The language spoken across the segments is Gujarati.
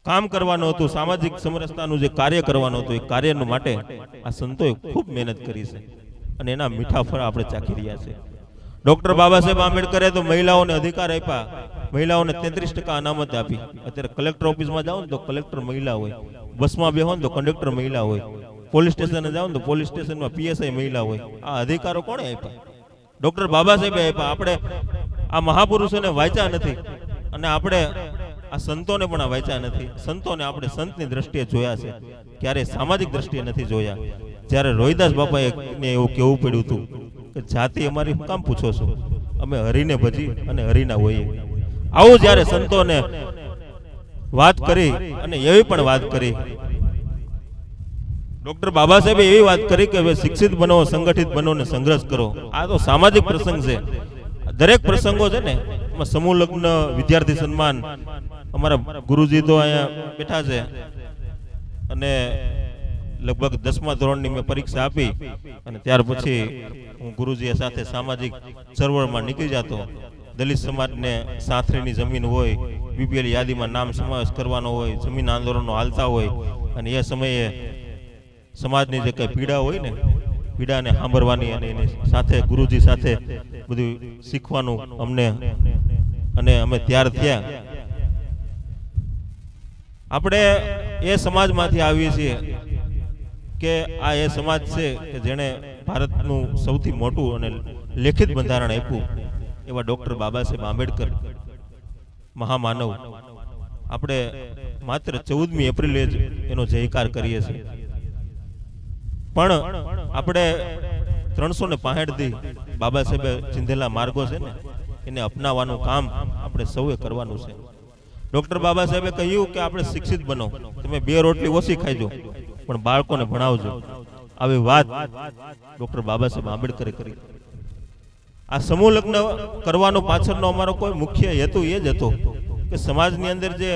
કામ કરવાનું હતું, સામાજિક સમરસતાનું જે કાર્ય કરવાનું હતું, એ કાર્યનું માટે આ સંતોએ ખૂબ મહેનત કરી છે અને એના મીઠા ફળ આપણે ચાખી રહ્યા છે. ડોક્ટર બાબા સાહેબ આંબેડકરે તો મહિલાઓને અધિકાર આપ્યા, મહિલાઓને 33% અનામત આપી. અત્યારે કલેક્ટર ઓફિસમાં જાઓ ને તો કલેક્ટર મહિલા હોય, બસમાં બેહો ને તો કંડક્ટર મહિલા હોય, પોલીસ સ્ટેશને જાઓ ને તો પોલીસ સ્ટેશનમાં પીએસઆઈ મહિલા હોય. આ અધિકારો કોણે આપ્યા? ડોક્ટર બાબા સાહેબે આપ્યા. આપણે આ મહાપુરુષોને વાંચ્યા નથી અને આપણે આ સંતોને પણ આ વાંચ્યા નથી. સંતોને આપણે સંતની દ્રષ્ટિએ જોયા છે, ક્યારે સામાજિક દ્રષ્ટિએ નથી જોયા. જ્યારે રોહિદાસ બાપાએ એવું કહેવું પડ્યું હતું કે જાતિ અમારી શું કામ પૂછો છો, અમે હરીને ભજી અને હરીના હોઈએ. આવું જ્યારે સંતોને વાત કરી અને એવી પણ વાત કરી, ડોક્ટર બાબા સાહેબે એવી વાત કરી કે હવે શિક્ષિત બનો, સંગઠિત બનો ને સંઘર્ષ કરો. આ તો સામાજિક પ્રસંગ છે. દરેક પ્રસંગો છે ને એમાં સમૂહ લગ્ન, વિદ્યાર્થી સન્માન, અમારા ગુરુજી તો અહીંયા બેઠા છે અને લગભગ 10મા ધોરણની મેં પરીક્ષા આપી અને ત્યાર પછી હું ગુરુજી સાથે સામાજિક ચળવળમાં નીકળી જતો. દલિત સમાજને સાથરીની જમીન હોય, બીપીએલ યાદીમાં નામ સમાવેશ કરવાનો હોય, જમીન આંદોલનો હાલતા હોય અને એ સમયે સમાજની જે કઈ પીડા હોય ને, પીડાને સાંભળવાની અને એની સાથે ગુરુજી સાથે બધું શીખવાનું અમને, અને અમે ત્યાર થયા. આપણે એ સમાજમાંથી આવીએ છીએ કે આ એ સમાજ છે કે જેણે ભારતનું સૌથી મોટું અને લેખિત બંધારણ આપ્યું એવા ડોક્ટર બાબા સાહેબ આંબેડકર મહામાનવ. આપણે માત્ર 14મી એપ્રિલે જ એનો જયકાર કરીએ છીએ, પણ આપણે 365 દી બાબા સાહેબે ચિંધેલા માર્ગો છે ને એને અપનાવવાનું કામ આપણે સૌએ કરવાનું છે. ડોક્ટર બાબા સાહેબે કહ્યું કે આપણે શિક્ષિત બનો, તમે 2 રોટલી ઓછી ખાઈજો પણ બાળકોને ભણાવજો. આવી વાત ડોક્ટર બાબા સાહેબ આંબેડકરે કરી. આ સમૂહ લગ્ન કરવાનો પાછળનો અમારો કોઈ મુખ્ય હેતુ એ જ હતો કે સમાજની અંદર જે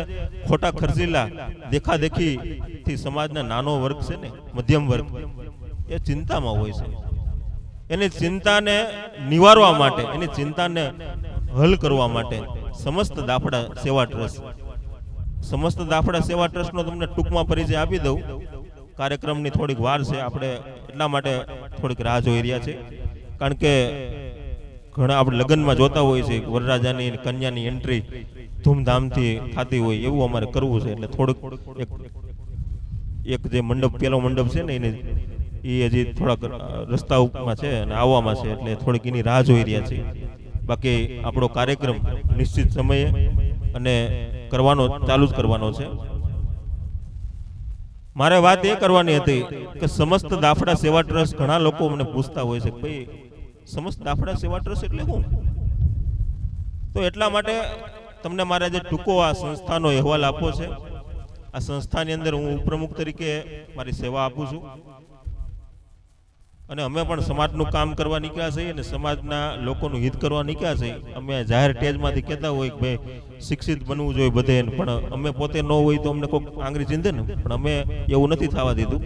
ખોટા ખર્ચીલા દેખાદેખી થી સમાજના નાનો વર્ગ છે ને, મધ્યમ વર્ગ, એ ચિંતામાં હોય છે. એની ચિંતાને નિવારવા માટે, એની ચિંતાને હલ કરવા માટે સમસ્ત દાફડા સેવા ટ્રસ્ટનો તમને ટૂંકમાં પરિચય આપી દઉં. કાર્યક્રમની થોડીક વાર છે, આપણે એટલા માટે થોડીક રાહ જોઈ રહ્યા છે, કારણ કે ઘણા આપણે લગ્નમાં જોતા હોય છે વરરાજાની કન્યાની એન્ટ્રી ધૂમધામથી થતી હોય, એવું અમારે કરવું છે. એટલે થોડુંક એક જે મંડપ, પેલો મંડપ છે ને, એ હજી થોડાક રસ્તામાં છે અને આવવામાં છે, એટલે થોડીક એની રાહ જોઈ રહ્યા છે. બાકી આપણો કાર્યક્રમ નિશ્ચિત સમયે અને કરવાનો ચાલુ જ કરવાનો છે. મારે વાત એ કરવાની હતી કે સમસ્ત દાફડા સેવા ટ્રસ્ટ, ઘણા લોકો મને પૂછતા હોય છે કે ભાઈ સમસ્ત દાફડા સેવા ટ્રસ્ટ એટલે શું? તો એટલા માટે તમને મારે જે ટૂંકો આ સંસ્થાનો અહેવાલ આપવો છે. આ સંસ્થાની અંદર હું ઉપપ્રમુખ તરીકે મારી સેવા આપું છું અને અમે પણ સમાજનું કામ કરવા નીકળ્યા છીએ અને સમાજના લોકોનું હિત કરવા નીકળ્યા છીએ. અમે જાહેર ટેજમાંથી કહેતા હોય કે ભાઈ શિક્ષિત બનવું જોઈએ બધે, પણ અમે પોતે ન હોય તો અમને કોઈ આંગળી ચીંધે ને, પણ અમે એવું નથી થવા દીધું.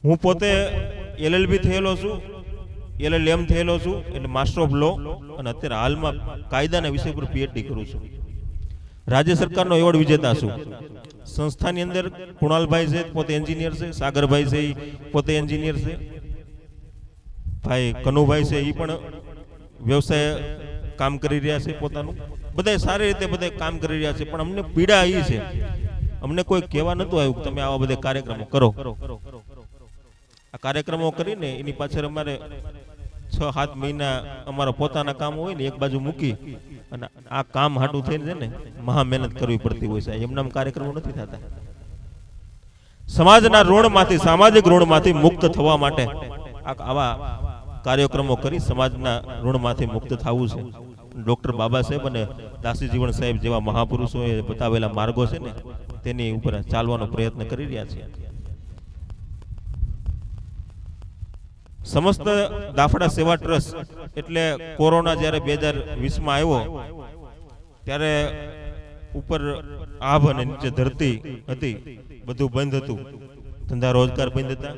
હું પોતે LLB થયેલો છું, LLM થયેલો છું, એટલે માસ્ટર ઓફ લો, અને અત્યારે હાલમાં કાયદાના વિષય પર PhD કરું છું. રાજ્ય સરકારનો એવોર્ડ વિજેતા છું. સંસ્થાની અંદર કુણાલભાઈ છે, પોતે એન્જિનિયર છે, સાગરભાઈ છે, પોતે એન્જિનિયર છે, ભાઈ કનુભાઈ છે, એ પણ વ્યવસાય કામ કરી રહ્યા છે પોતાનું. બધા સારી રીતે બધા કામ કરી રહ્યા છે, પણ અમને પીડા એ છે, અમને કોઈ કહેવા નતું આવ્યું તમે આવા બધા કાર્યક્રમો કરો. આ કાર્યક્રમો કરીને એની પાછળ અમારે 6-7 મહિના અમારા પોતાના કામ હોય ને એક બાજુ મૂકી અને આ કામ હાટું થઈને છે ને મહા મહેનત કરવી પડતી હોય છે. એમના કાર્યક્રમો નથી થતા. સમાજના ઋણમાંથી, સામાજિક ઋણમાંથી મુક્ત થવા માટે આવા કાર્યક્રમો કરી સમાજના ઋણમાંથી મુક્ત થવું છે. ડોક્ટર બાબા સાહેબ અને દાસી જીવન સાહેબ જેવા મહાપુરુષોએ બતાવેલા માર્ગો છે ને તેની ઉપર ચાલવાનો પ્રયત્ન કરી રહ્યા છે. સમસ્ત દાફડા સેવા ટ્રસ્ટ એટલે કોરોના જ્યારે 2020માં આવ્યો ત્યારે ઉપર આભ અને નીચે ધરતી હતી, બધું બંધ હતું, ધંધા રોજગાર બંધ હતા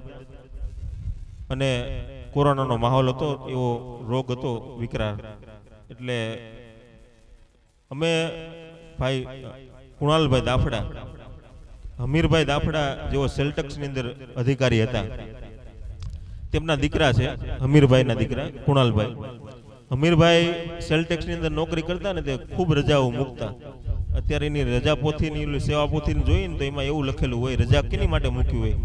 અને કોરોનાનો માહોલ હતો, એવો રોગ હતો વિકરાળ. એટલે અમે ભાઈ કુણાલભાઈ દાફડા, હમીરભાઈ દાફડા જેઓ સેલ્ટક્સની અંદર અધિકારી હતા, તેમના દીકરા છે હમીરભાઈના દીકરા કુણાલભાઈ. હમીરભાઈ સેલ્ટેક્સની અંદર નોકરી કરતા ને તે ખૂબ રજાઓ મૂકતા. અત્યારે એની રજા પોથીની સેવા પોથીને જોઈએ ને તો એમાં એવું લખેલું હોય રજા કેની માટે મૂકી હોય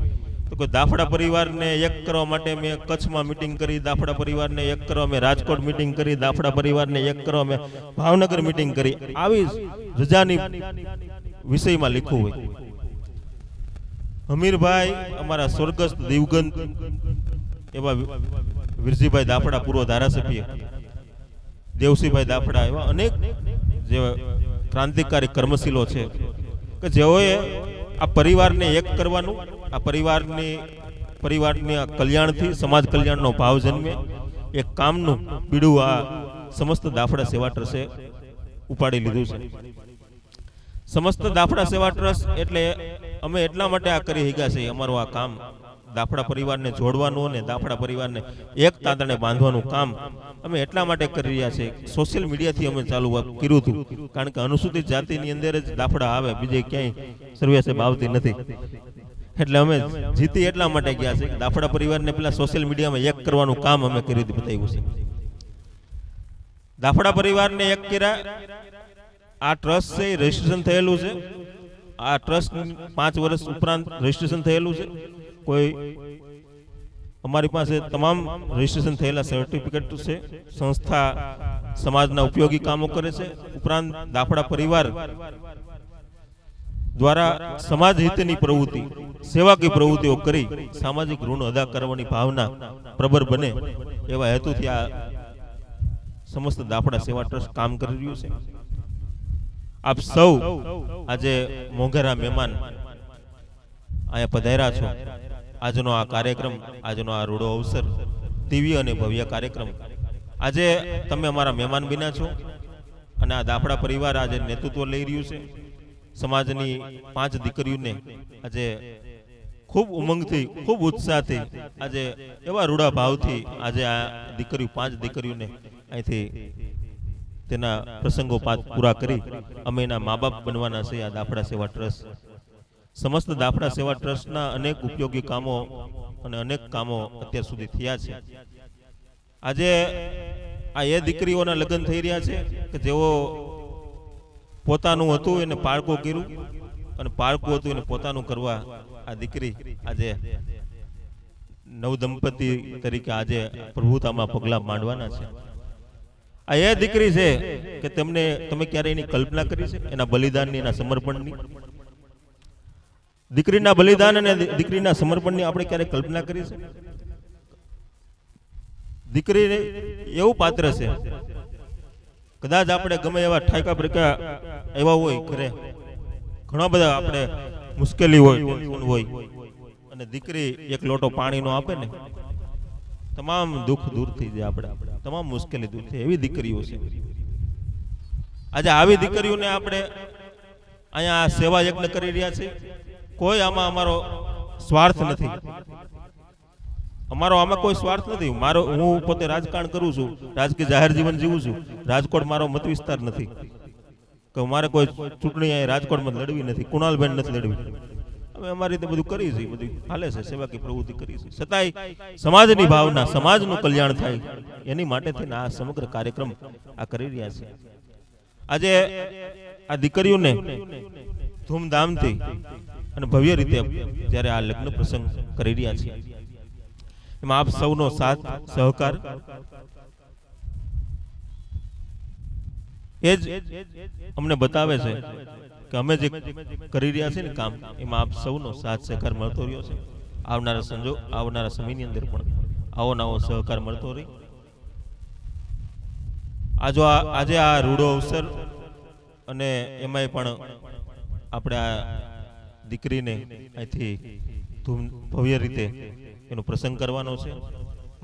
તો કોઈ દાફડા પરિવારને એક કરવા માટે મેં કચ્છમાં મિટિંગ કરી, દાફડા પરિવારને એક કરવા મેં રાજકોટ મિટિંગ કરી, દાફડા પરિવારને એક કરવા મેં ભાવનગર મિટિંગ કરી. આવી રજાની વિષયમાં લખ્યું હોય. હમીરભાઈ અમારા સ્વર્ગસ્થ દિવગંત એવા વિરજીભાઈ દાફડા પૂર્વ ધારાસભ્ય, દેવસીભાઈ દાફડા એવા અનેક જે ક્રાંતિકારી કર્મશીલો છે કે જેઓએ આ પરિવારને એક કરવાનું, આ પરિવારની કલ્યાણથી સમાજ કલ્યાણનો ભાવ જન્મે એક કામનું બીડું આ સમસ્ત દાફડા સેવા ટ્રસ્ટે ઉપાડી લીધું છે. સમસ્ત દાફડા સેવા ટ્રસ્ટ એટલે અમે એટલા માટે આ કરી શક્યા છે, અમારું આ કામ દાફડા પરિવારને જોડવાનું અને દાફડા પરિવારને એક તાંતણે બાંધવાનું કામ અમે એટલા માટે કરી રહ્યા છે. સોશિયલ મીડિયાથી અમે ચાલુ કર્યું હતું, કારણ કે અનુસૂચિત જાતિની અંદર જ દાફડા આવે, બીજે ક્યાંય સર્વિસ આવતી નથી. એટલે અમે જીતી એટલા માટે ગયા છે દાફડા પરિવારને પેલા સોશિયલ મીડિયામાં એક કરવાનું કામ અમે કરી બતાવ્યું છે. દાફડા પરિવારને એક કર્યા. આ ટ્રસ્ટ છે રજીસ્ટ્રેશન થયેલું છે. આ ટ્રસ્ટ 5 વર્ષ ઉપરાંત રજીસ્ટ્રેશન થયેલું છે. કોઈ અમારી પાસે તમામ રજીસ્ટ્રેશન થયેલા સર્ટિફિકેટ છે. સંસ્થા સમાજના ઉપયોગી કામો કરે છે. ઉપરાંત દાફડા પરિવાર દ્વારા સમાજ હિતની પ્રવૃત્તિ, સેવાકીય પ્રવૃત્તિઓ કરી સામાજિક ઋણ અદા કરવાની ભાવના પ્રબળ બને એવા હેતુથી આ સમસ્ત દાફડા સેવા ટ્રસ્ટ કામ કરી રહ્યું છે. આપ સૌ આજે મોંઘેરા મહેમાન અહીંયા પધાર્યા છો. આજનો આ કાર્યક્રમ, આજનો આ રૂડો અવસર, દિવ્ય અને ભવ્ય કાર્યક્રમ, આજે તમે અમારા મહેમાન બન્યા છો અને આ દાફડા પરિવાર આજે નેતૃત્વ લઈ રહ્યું છે. સમાજની 5 દીકરીઓને આજે ખૂબ ઉમંગથી, ખૂબ ઉત્સાહથી, આજે એવા રૂડા ભાવથી આજે આ દીકરીઓ 5 દીકરીઓને અહીંથી તેના પ્રસંગોપાત પૂરા કરી અમે એના મા બાપ બનવાના છે. આ દાફડા સેવા ટ્રસ્ટ, સમસ્ત દાફડા સેવા ટ્રસ્ટના અનેક ઉપયોગી કામો અને અનેક કામો અત્યાર સુધી થયા છે. આજે આ એ દીકરીઓના લગ્ન થઈ રહ્યા છે કે જેઓ પોતાનું હતું એને પાળકું કર્યું અને પાળકું હતું એને પોતાનું કરવા આ દીકરી આજે નવદંપતિ તરીકે આજે પ્રભુતામાં પગલા માંડવાના છે. આ એ દીકરી છે કે તમે ક્યારે એની કલ્પના કરી છે? એના બલિદાનની, એના સમર્પણની, દીકરીના બલિદાન અને દીકરીના સમર્પણની આપણે ક્યારે કલ્પના કરી છે? દીકરી એવું પાત્ર છે, કદાચ આપણે ગમે એવા ઠાયકા બ્રેકા એવા હોય, ઘરે ઘણા બધા આપણે મુશ્કેલી હોય અને દીકરી એક લોટો પાણીનો આપે ને, તમામ દુઃખ દૂર થઈ જાય, આપણે તમામ મુશ્કેલી દૂર થઈ. એવી દીકરીઓ છે. આજે આવી દીકરીઓને આપણે અહીંયા સેવા યજ્ઞ કરી રહ્યા છે. કોઈ આમાં અમારો સ્વાર્થ નથી. અમારો આમાં કોઈ સ્વાર્થ નથી. હું પોતે રાજકારણ કરું છું, રાજકીય જાહેર જીવન જીવું છું. રાજકોટ મારો મત વિસ્તાર નથી કે મારે કોઈ ચૂંટણી અહીં રાજકોટમાં લડવી નથી, કુણાલબેન નથી લડવી. અમે અમારી રીતે બધું કરી છે, બધું હાલે છે, સેવાકીય પ્રવૃત્તિ કરી છે. છતાંય સમાજની ભાવના, સમાજનું કલ્યાણ થાય એની માટે થઈને આ સમગ્ર કાર્યક્રમ આ કરી રહ્યા છે. આજે આ દીકરીઓને ધૂમધામથી અને ભવ્ય રીતે જ્યારે આ લગ્ન પ્રસંગ કરી રહ્યા છે, એમાં આપ સૌનો સાથ સહકાર એ જ અમને બતાવે છે કે અમે જે કરી રહ્યા છીએ ને કામ, એમાં આપ સૌનો સાથ સહકાર મળતો રહ્યો છે. આવનારા સમયની અંદર પણ આવો નવો સહકાર મળતો રહે. આજે આ રૂડો અવસર અને એમાંય પણ આપણે આ દીકરીને અહીંથી ભવ્ય રીતે એનો પ્રસંગ કરવાનો છે.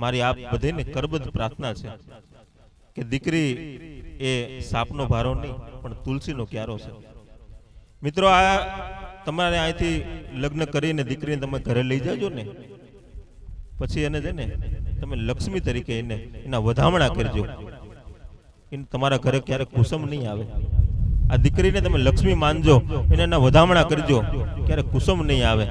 મારી આપ બધાને કરબદ્ધ પ્રાર્થના છે કે દીકરી એ સાપનો ભારો નહીં પણ તુલસીનો ક્યારો છે. મિત્રો, આ તમારે અહીંથી લગ્ન કરીને દીકરીને તમે ઘરે લઈ જાજો ને, પછી એને છે ને તમે લક્ષ્મી તરીકે એના વધામણા કરજો. તમારા ઘરે ક્યારેક કુસમ નહીં આવે. આ દીકરીને તમે લક્ષ્મી માનજો, એને એના વધામણા કરજો, ક્યારે કુસુમ નહીં આવે.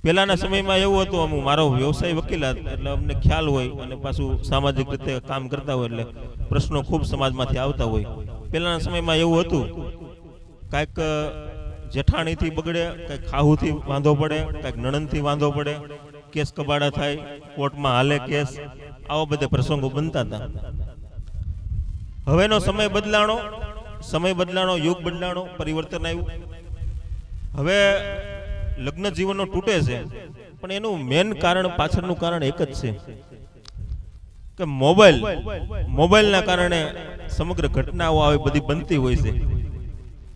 પહેલાના સમયમાં એવું હતું, મારો વ્યવસાય વકીલાત એટલે અમને ખ્યાલ હોય, અને પાછું સામાજિક રીતે કામ કરતા હોય એટલે પ્રશ્નો ખૂબ સમાજમાંથી આવતા હોય. પહેલાના સમયમાં એવું હતું, કાંઈક જેઠાણીથી બગડે, કાંઈક ખાહુથી વાંધો પડે, કાંઈક નણંદથી વાંધો પડે, કેસ કબાડા થાય, કોર્ટમાં હાલે કેસ, આવા બધા પ્રસંગો બનતા હતા. હવેનો સમય બદલાણો, યુગ બદલાણો, પરિવર્તન આવ્યું. હવે લગ્ન જીવનનો તૂટે છે, પણ એનું મેન કારણ, પાછળનું કારણ એક જ છે કે મોબાઈલના કારણે સમગ્ર ઘટનાઓ આવી બધી બનતી હોય છે,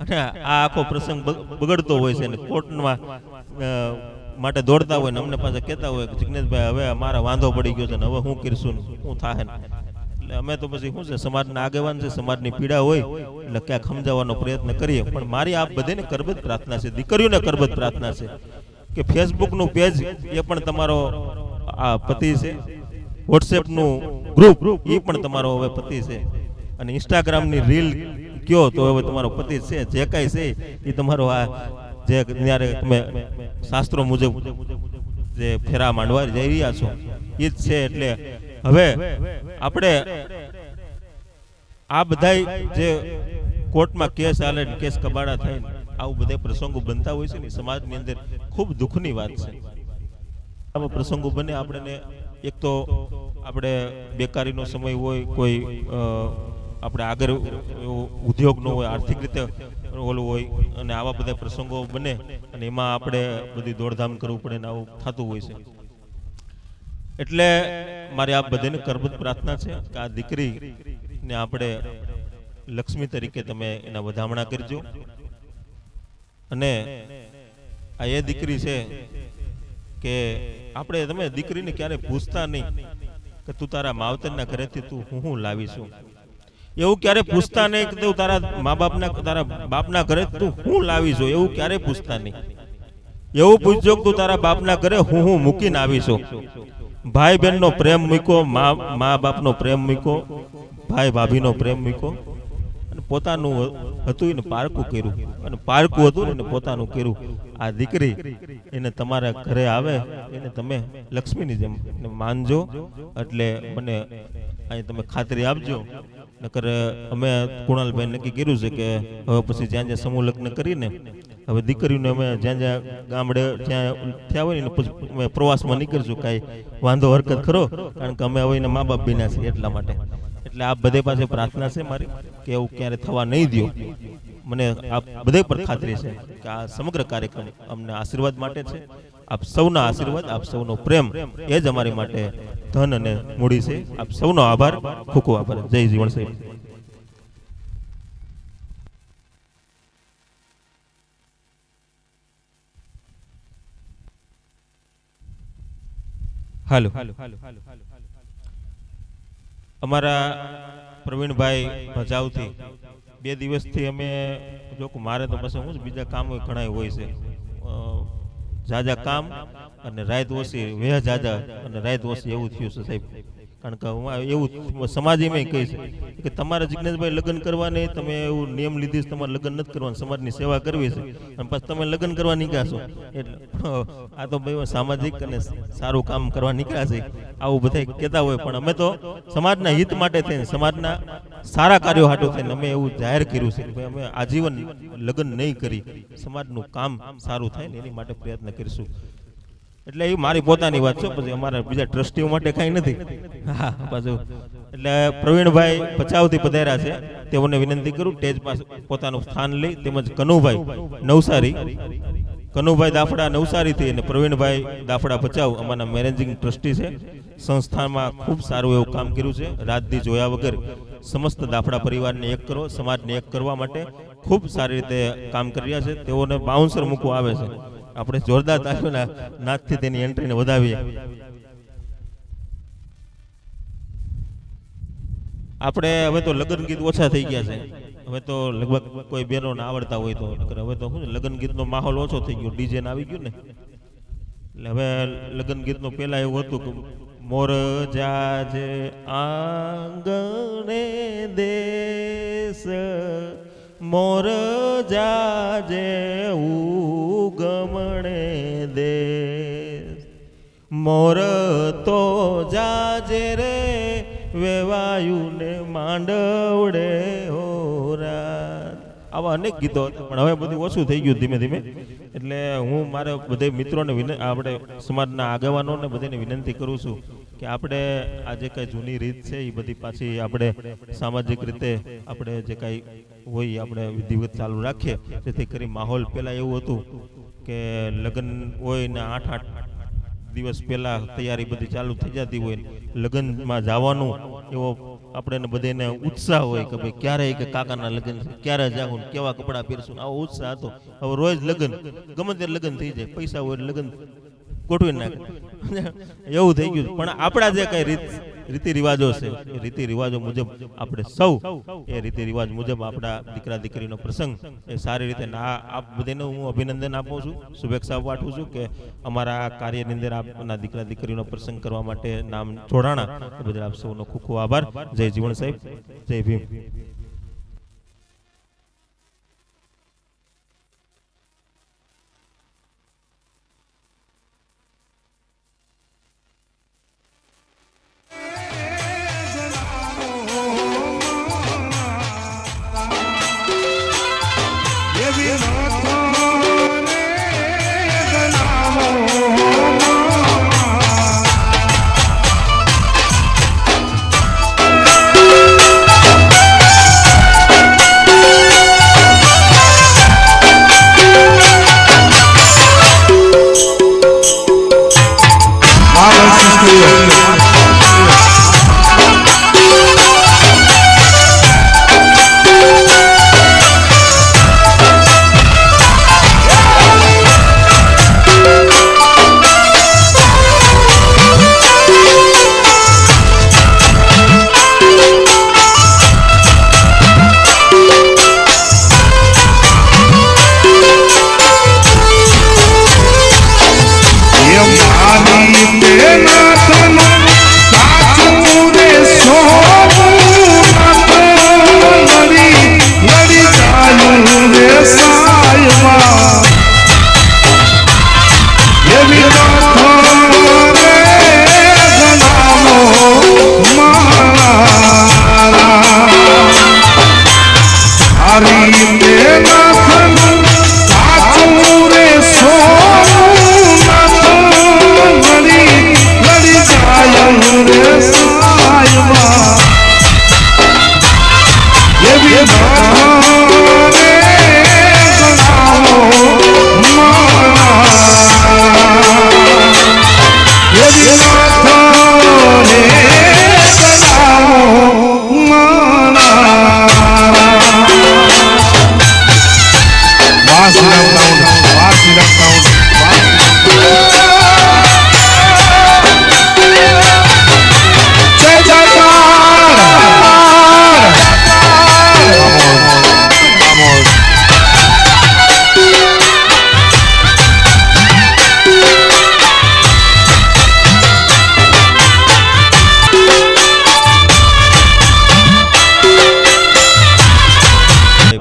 અને આ આખો પ્રસંગ બગડતો હોય છે, અને કોર્ટમાં માટે દોડતા હોય ને અમને પાછા કહેતા હોય કે જિગ્નેશભાઈ હવે મારા વાંધો પડી ગયો છે ને હવે હું કરીશું ને હું થાય ને. એટલે અમે તો પછી શું છે, સમાજના આગેવાન છે, સમાજની પીડા હોય એટલે ક્યાંક સમજાવવાનો પ્રયત્ન કરીએ. પણ મારી આપ બધાને કરબદ્ધ પ્રાર્થના છે, દીકરીઓને કરબદ્ધ પ્રાર્થના છે કે ફેસબુકનું પેજ એ પણ તમારો આ પતિ છે, વોટ્સએપનું ગ્રુપ એ પણ તમારો હવે પતિ છે, અને ઇન્સ્ટાગ્રામની રીલ કયો તો હવે તમારો પતિ છે. જે કાંઈ છે એ તમારો આ જે જ્યારે તમે શાસ્ત્રો મુજબ જે ફેરા માંડવા જઈ રહ્યા છો એ જ છે. એટલે હવે આપણે આ બધા જે કોર્ટમાં કેસ હાલે, કેસ કબાડા થાય, આવું બધા પ્રસંગો બનતા હોય છે ને સમાજની અંદર ખૂબ દુઃખની વાત છે. આવા પ્રસંગો બને આપણે, એક તો આપણે બેકારીનો સમય હોય, કોઈ આપણે આગળ ઉદ્યોગ નો હોય, આર્થિક રીતે ઓલું હોય, અને આવા બધા પ્રસંગો બને અને એમાં આપણે બધી દોડધામ કરવું પડે ને આવું થતું હોય છે. એટલે મારી આપ બધાને કરબદ્ધ પ્રાર્થના છે કે આ દીકરીને આપણે લક્ષ્મી તરીકે તમે એના વધામણા કરજો. અને આ એ દીકરી છે કે આપણે તમે દીકરીને ક્યારે પૂછતા નહીં કે તું તારા માવતરના ઘરેથી તું હું લાવીશું, એવું ક્યારે પૂછતા નહીં કે તું તારા તારા બાપના ઘરે તું હું લાવીશું, એવું ક્યારે પૂછતા નહીં. એવું પૂછજો કે તું તારા બાપના ઘરે હું મૂકીને આવીશું. ભાઈ બહેનનો પ્રેમ મૂક્યો, મા બાપનો પ્રેમ મૂક્યો, ભાઈ ભાભીનો પ્રેમ મૂક્યો, અને પોતાનું હતું એને પારકું કર્યું, અને પારકું હતું એને પોતાનું કર્યું. આ દીકરી એને તમારા ઘરે આવે એને તમે લક્ષ્મીની જેમ માનજો. એટલે મને અહીં તમે ખાતરી આપજો. નકર અમે કુણાલભાઈ નક્કી કર્યું છે કે હવે પછી જ્યાં જ્યાં સમૂહ લગ્ન કરીને હવે દીકરીઓને અમે જ્યાં જ્યાં ગામડે જ્યાં થયા હોય ને પછી અમે પ્રવાસમાં નીકળશું. કાંઈ વાંધો હરકત ખરો, કારણ કે અમે હવે એના મા બાપ બીના છીએ એટલા માટે. એટલે આ બધે પાસે પ્રાર્થના છે મારી કે એવું ક્યારે થવા નહીં દો. મને આ બધે પર ખાતરી છે કે આ સમગ્ર કાર્યક્રમ અમને આશીર્વાદ માટે છે. આપ સૌના આશીર્વાદ, આપ સૌનો પ્રેમ એ જ અમારી માટે ધન અને મૂડી છે. આપ સૌનો આભાર, ખૂબ ખૂબ આભાર. જય જીવણ સાહેબ. હાલો, અમારા પ્રવીણભાઈ ભજાઉથી 2 દિવસથી અમે જો મારે તો પછી હું બીજા કામ ઘણા હોય છે, જાજા કામ અને રાત ઓછી, વેહ જાજા અને રાત ઓછી એવું થયું છે સાહેબ. કારણ કે હું એવું સમાજ એમ કહે છે કે તમારા જિગ્નેશભાઈ લગ્ન કરવા નહીં, તમે એવું નિયમ લીધી છે તમારે લગ્ન નથી કરવાનું, સમાજની સેવા કરવી છે, અને પછી તમે લગ્ન કરવા નીકળ્યા છો. એટલે આ તો ભાઈ સામાજિક અને સારું કામ કરવા નીકળ્યા છે આવું બધા કહેતા હોય. પણ અમે તો સમાજના હિત માટે થઈને, સમાજના સારા કાર્યો હાટું થઈને અમે એવું જાહેર કર્યું છે કે અમે આજીવન લગ્ન નહીં કરી, સમાજનું કામ સારું થાય ને એની માટે પ્રયત્ન કરીશું. એટલે એ મારી પોતાની વાત છે, પછી અમારા બીજા ટ્રસ્ટીઓ માટે કઈ નથી. હા પાછું એટલે પ્રવીણભાઈ ભચાઉથી પધાર્યા છે, તેઓને વિનંતી કરું સ્ટેજ પાસે પોતાનું સ્થાન લઈ. તેમજ કનુભાઈ નવસારી, કનુભાઈ દાફડા નવસારીથી અને પ્રવીણભાઈ દાફડા ભચાઉ અમારા મેનેજિંગ ટ્રસ્ટી છે. સંસ્થામાં ખૂબ સારું એવું કામ કર્યું છે. રાતદી જોયા વગર સમસ્ત દાફડા પરિવારને એક કરો, સમાજને એક કરવા માટે ખૂબ સારી રીતે કામ કરી રહ્યા છે. તેઓને બાઉન્સર મૂકવા આવે છે. આપણે જોરદાર તાળીઓના નાદથી તેની એન્ટ્રીને વધાવીએ. આપણે હવે તો લગ્ન ગીત ઓછા થઈ ગયા છે. હવે તો લગભગ કોઈ બહેનો ને આવડતા હોય તો, હવે તો શું લગ્ન ગીતનો માહોલ ઓછો થઈ ગયો, ડીજે આવી ગયું ને. એટલે હવે લગ્ન ગીતનો પેલા એવું હતું કે મોર જાજે આંગણે દે દેશ મોર જાજે ઉગમણે દેશ મોર તો જાજે રે વેવાયું ને માંડવડે હોરા. આવા અનેક ગીતો હતા પણ હવે બધું ઓછું થઈ ગયું ધીમે ધીમે. એટલે હું મારા બધા મિત્રોને આપણે સમાજના આગેવાનોને બધાને વિનંતી કરું છું કે આપણે આ જે કાંઈ જૂની રીત છે એ બધી પાછી આપણે સામાજિક રીતે આપણે જે કાંઈ હોય આપણે વિધિવત ચાલુ રાખીએ, જેથી કરી માહોલ પહેલાં એવું હતું કે લગ્ન હોય ને 8 દિવસ પહેલાં તૈયારી બધી ચાલુ થઈ જતી હોય, લગ્નમાં જવાનું એવો આપણે બધાને ઉત્સાહ હોય કે ભાઈ ક્યારે કે કાકાના લગ્ન છે, ક્યારે જાવું, કેવા કપડાં પહેરશું, આવો ઉત્સાહ હતો. હવે રોજ લગ્ન, ગમે તે લગ્ન થઈ જાય, પૈસા હોય લગ્ન ગોઠવી નાખે એવું થઈ ગયું. પણ આપણા જે કઈ રીતિ રિવાજો છે એ રીતિ રિવાજો મુજબ આપણે સૌ એ રીતિ રિવાજ મુજબ આપણા દીકરા દીકરીનો પ્રસંગ એ સારી રીતે આપ બધાને હું અભિનંદન આપું છું, શુભેચ્છા પાઠવું છું કે અમારા આ કાર્યની અંદર આપના દીકરા દીકરીનો પ્રસંગ કરવા માટે નામ જોડાણા એ બદલ આપ સૌનો ખૂબ ખૂબ આભાર. જય જીવણ સાહેબ, જય ભીમ.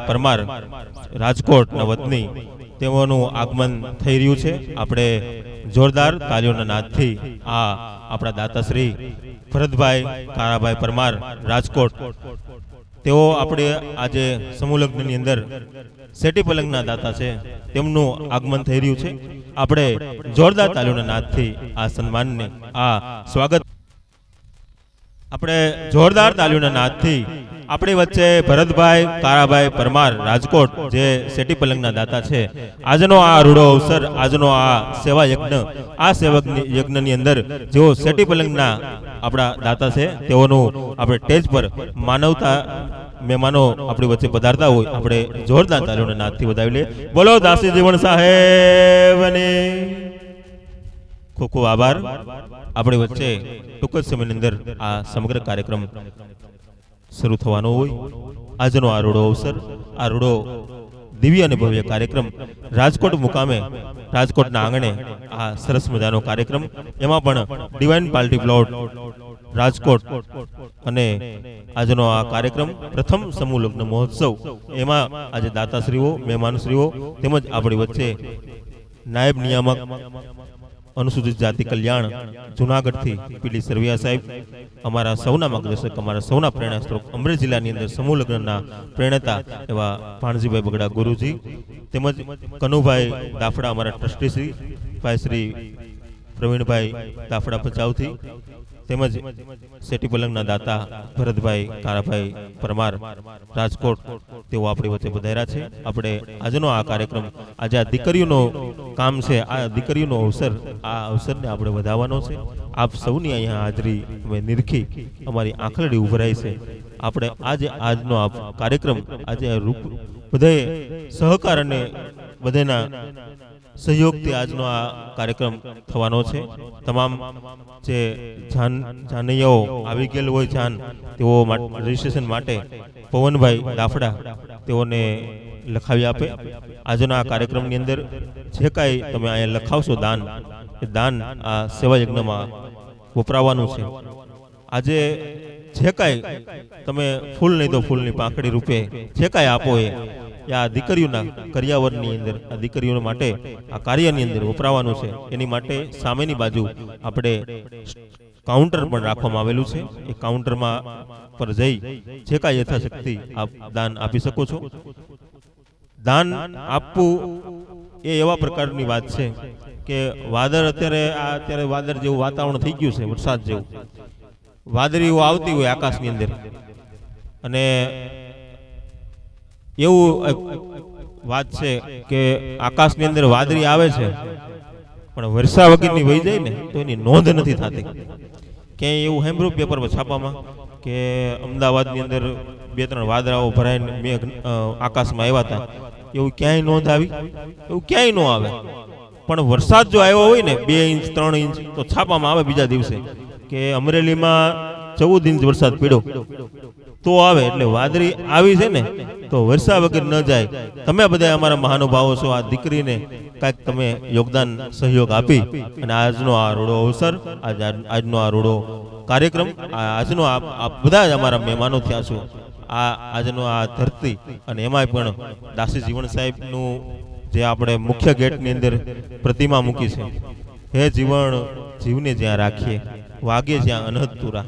પરમાર રાજકોટના વતની તેઓનું આગમન થઈ રહ્યું છે. આપણે જોરદાર તાલીઓના નાદથી આ આપણા દાતાશ્રી ભરતભાઈ કારાભાઈ પરમાર રાજકોટ તેઓ આપણે આજે સમૂહ લગ્નની અંદર સેટી પલંગના દાતા છે, તેમનું આગમન થઈ રહ્યું છે. આપણે જોરદાર તાલીઓના નાદથી આ સન્માનને આ સ્વાગત આપણે જોરદાર તાલીઓના નાદથી આપણી વચ્ચે ભરતભાઈ કારાભાઈ પરમાર રાજકોટ જે સેટી પલંગના દાતા છે. આજનો આ રૂડો અવસર, આજનો આ સેવા યજ્ઞ, આ સેવક યજ્ઞની અંદર જેઓ સેટી પલંગના આપણા દાતા છે તેઓનું આપણે સ્ટેજ પર માનવતા મહેમાનો આપણી વચ્ચે પધારતા હોય આપણે જોરદાર તાલીઓના નાદથી વધાવી લઈએ. બોલો દાસી જીવણ સાહેબને ખૂબ ખૂબ આભાર. આપણી વચ્ચે ટૂંક જ સમયની અંદર આ સમગ્ર કાર્યક્રમ શરૂ થવાનો હોય. આજનો આ રૂડો અવસર, આ રૂડો દિવ્ય અને ભવ્ય કાર્યક્રમ રાજકોટ મુકામે, રાજકોટના આંગણે આ સરસ મજાનો કાર્યક્રમ, એમાં પણ ડિવાઇન પાર્ટી પ્લોટ રાજકોટ અને આજનો આ કાર્યક્રમ પ્રથમ સમૂહ લગ્ન મહોત્સવ, એમાં આજે દાતાશ્રીઓ, મહેમાનશ્રીઓ તેમજ આપણી વચ્ચે નાયબ નિયામક અનુસૂચિત જાતિ કલ્યાણ જુનાગઢથી પીડી સરવૈયા સાહેબ, અમારા સૌના માર્ગદર્શક, અમારા સૌના પ્રેરણા સ્ત્રોત, અમરેલી જિલ્લાની અંદર સમૂહ લગ્નના પ્રેરણાતા એવા ભાણજીભાઈ બગડા ગુરુજી, તેમજ કનુભાઈ દાફડા અમારા ટ્રસ્ટી શ્રી ભાઈ શ્રી પ્રવીણભાઈ દાફડા ભચાઉથી, તેમજ શેટી પલંગના દાતા ભરતભાઈ કારાભાઈ પરમાર રાજકોટ, તેઓ આપણી વચ્ચે પધાર્યા છે. આપણે આજનો આ કાર્યક્રમ, આજે આ દીકરીઓનો કામ છે, આ દીકરીઓનો અવસર, આ અવસરને આપણે વધાવવાનો છે. આપ સૌની અહીંયા હાજરી અમે નિરખી અમારી આંખલડી ઉભરાઈ છે. આપણે આજનો આ કાર્યક્રમ, આજે બધાએ સહકાર અને બધાના સહયોગથી આજનો આ કાર્યક્રમ થવાનો છે. તમામ જે જાનૈયાઓ આવી ગયેલ હોય જાન, તેઓ રજીસ્ટ્રેશન માટે પવનભાઈ દાફડા તેઓને લખાવી આપે. આજના આ કાર્યક્રમની અંદર જે કાંઈ તમે અહીંયા લખાવશો દાન, એ દાન આ સેવા યજ્ઞમાં વપરાવાનું છે. આજે જે કાંઈ તમે ફૂલ નહીં તો ફૂલની પાંખડી રૂપે જે કાંઈ આપો એ આ દીકરીઓના કરિયાવરની અંદર, આ દીકરીઓ માટે આ કાર્યની અંદર વપરાવાનું છે. એની માટે સામેની બાજુ આપણે કાઉન્ટર પણ રાખવામાં આવેલું છે. એ કાઉન્ટરમાં પર જઈ જે કાંઈ યથાશક્તિ આપ દાન આપી શકો છો. દાન આપવું એ એવા પ્રકારની વાત છે કે વાદળ અત્યારે વાદળ જેવું વાતાવરણ થઈ ગયું છે, વરસાદ જેવું, વાદળીઓ આવતી હોય આકાશની અંદર, અને એવું વાત છે કે આકાશની અંદર વાદળી આવે છે પણ વર્ષા વગરની વહી જાય ને તો એની નોંધ નથી થતી. ક્યાંય એવું સાંભળ્યું પેપરમાં છાપામાં કે અમદાવાદની અંદર 2-3 વાદળાઓ ભરાઈને મેઘ આકાશમાં આવ્યા હતા, એવું ક્યાંય નોંધ આવી? એવું ક્યાંય ન આવે. પણ વરસાદ જો આવ્યો હોય ને 2 ઇંચ 3 ઇંચ તો છાપામાં આવે બીજા દિવસે કે અમરેલીમાં 14 ઇંચ વરસાદ પડ્યો તો આવે. એટલે વાદળી આવી છે ને તો વર્ષા વગર ન જાય. તમે બધા અમારા મહાનુભાવો છો, આ દીકરીને કાંઈક તમે યોગદાન સહયોગ આપી અને આજનો આ રૂડો અવસર, આજનો આ રૂડો કાર્યક્રમ, આજનો આ બધા જ અમારા મહેમાનો થયા છો. આજનો આ ધરતી, અને એમાંય પણ દાસી જીવણ સાહેબનું જે આપણે મુખ્ય ગેટની અંદર પ્રતિમા મૂકી છે, હે જીવણ જીવને જ્યાં રાખીએ, વાગે જ્યાં અનહદ તુરા.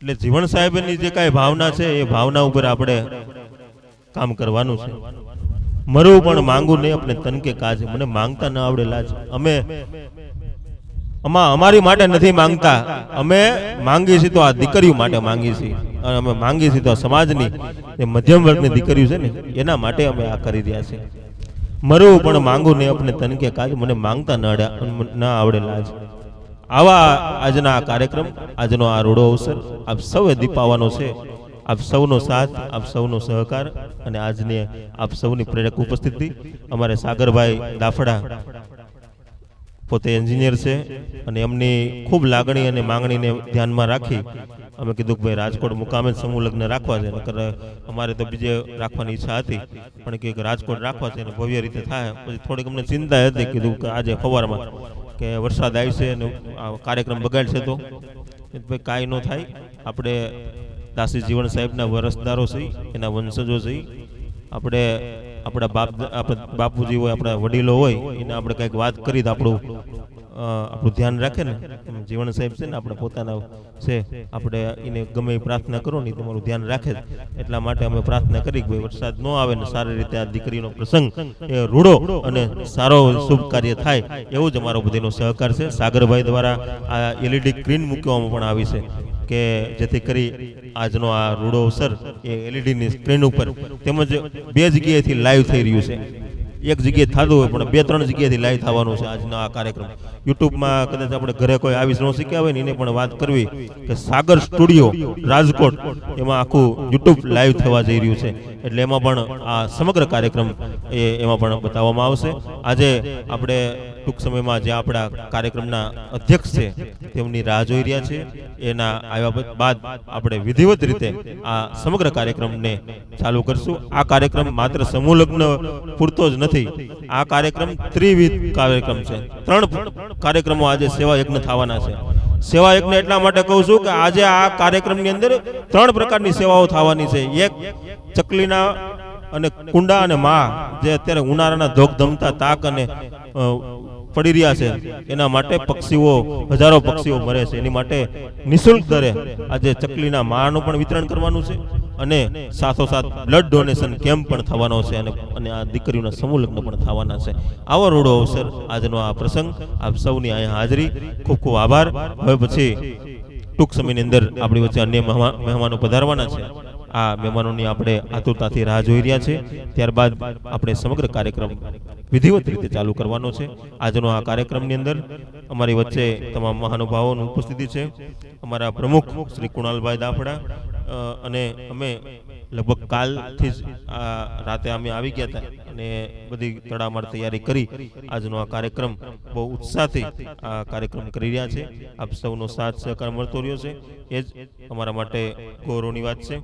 એટલે જીવણ સાહેબની જે કાંઈ ભાવના છે એ ભાવના ઉપર આપણે કામ કરવાનું છે. મરવું પણ માંગું નહીં આપણે તન કે કાજ, મને માંગતા ન આવડે લાજ. અમે અમારી માટે નથી માંગતા, અમે માંગીએ છીએ તો આ દીકરીઓ માટે માંગીએ છીએ, અને અમે માંગીએ છીએ તો સમાજની જે મધ્યમ વર્ગની દીકરીઓ છે ને એના માટે અમે આ કરી રહ્યા છીએ. મરવું પણ માંગું નહીં આપણે તન કે કાજ, મને માંગતા ન આવડે લાજ. આવા આજના આ કાર્યક્રમ, આજનો આ રૂડો અવસર આપ સૌએ દીપાવવાનો છે. આપ સૌનો સાથ, આપ સૌનો સહકાર અને આજની આપ સૌની પ્રેરક ઉપસ્થિતિ. અમારે સાગરભાઈ દાફડા પોતે એન્જિનિયર છે અને એમની ખૂબ લાગણી અને માંગણીને ધ્યાનમાં રાખી અમે કીધું કે ભાઈ રાજકોટ મુકામે સમૂહ લગ્ન રાખવા છે. નકર અમારે તો બીજે રાખવાની ઈચ્છા હતી, પણ કે રાજકોટ રાખવા છે અને ભવ્ય રીતે થાય. પછી થોડીક અમને ચિંતા હતી, કીધું કે આજે સવારમાં કે વરસાદ આવશે અને કાર્યક્રમ બગાડશે તો ભાઈ કાંઈ ન થાય. આપણે દાસી જીવણ સાહેબના વરસદારો છીએ, એના વંશજો છીએ. આપણે આપણા બાપુજી હોય, આપણા વડીલો હોય, એને આપણે કંઈક વાત કરી તો આપણું ધ્યાન રાખે ને. જીવણ સાહેબ છે ને આપણા પોતાના છે, આપણે એને ગમે એ પ્રાર્થના કરો ને તમારું ધ્યાન રાખે જ. એટલા માટે અમે પ્રાર્થના કરી કે ભાઈ વરસાદ ન આવે ને સારી રીતે આ દીકરીનો પ્રસંગ એ રૂડો અને સારો શુભ કાર્ય થાય, એવું જ અમારો બધાનો સહકાર છે. સાગરભાઈ દ્વારા આ LED સ્ક્રીન મૂકવામાં પણ આવી છે કે જેથી કરી આજનો આ રૂડો અવસર એ LED ની સ્ક્રીન ઉપર તેમજ 2 જગ્યાએથી લાઈવ થઈ રહ્યું છે. એક જગ્યાએ થતું હોય પણ 2-3 જગ્યાએથી લાઈવ થવાનું છે આજનો આ કાર્યક્રમ. યુટ્યુબમાં કદાચ આપણે ઘરે કોઈ આવી ન શીખ્યા હોય ને એને પણ વાત કરવી કે સાગર સ્ટુડિયો રાજકોટ, એમાં આખું યુટ્યુબ લાઈવ થવા જઈ રહ્યું છે. એટલે એમાં પણ આ સમગ્ર કાર્યક્રમ એમાં પણ બતાવવામાં આવશે. આજે આપણે ટૂંક સમયમાં જે આપણા કાર્યક્રમના અધ્યક્ષ છે તેમની રાહ જોઈ રહ્યા છે. એના આવ્યા બાદ આપણે વિધિવત રીતે આ સમગ્ર કાર્યક્રમને ચાલુ કરશું. આ કાર્યક્રમ માત્ર સમૂહ લગ્ન પૂરતો જ નથી, આ કાર્યક્રમ ત્રિવિધ કાર્યક્રમ છે. 3 કાર્યક્રમો આજે સેવા યજ્ઞ થવાના છે. સેવા યજ્ઞ એટલા માટે કહું છું કે આજે આ કાર્યક્રમની અંદર 3 પ્રકારની સેવાઓ થવાની છે. એક ચકલીના અને કુંડા અને મા જે અત્યારે ઉનાળાના ધોક ધમતા તાક અને પડી રહ્યા છે એના માટે પક્ષીઓ હજારો પક્ષીઓ મરે છે એની માટે નિઃશુલ્ક દરે આજે ચકલીના માનું પણ વિતરણ કરવાનું છે અને સાથોસાથ બ્લડ ડોનેશન કેમ્પ પણ થવાનો છે અને આ દીકરીઓના સમૂહ લગ્ન પણ થવાના છે. આવો રૂડો અવસર આજનો આ પ્રસંગ આપ સૌની અહીંયા હાજરી ખૂબ ખૂબ આભાર. હવે પછી ટૂંક સમયની અંદર આપણી વચ્ચે અન્ય મહેમાનો પધારવાના છે. આ મહેમાનોની આપણે આતુરતાથી રાહ જોઈ રહ્યા છે. ત્યારબાદ આપણે સમગ્ર કાર્યક્રમ વિધિવત રીતે ચાલુ કરવાનો છે. આજનો આ કાર્યક્રમની અંદર અમારી વચ્ચે તમામ મહાનુભાવોની ઉપસ્થિતિ છે. અમારા પ્રમુખ શ્રી કુણાલભાઈ દાફડા અને અમે લગભગ કાલથી જ રાતે અમે આવી ગયા હતા અને બધી તડામાર તૈયારી કરી આજનો આ કાર્યક્રમ બહુ ઉત્સાહથી આ કાર્યક્રમ કરી રહ્યા છે. આપ સૌનો સાથ સહકાર મળતો રહ્યો છે એ જ અમારા માટે ગૌરવની વાત છે.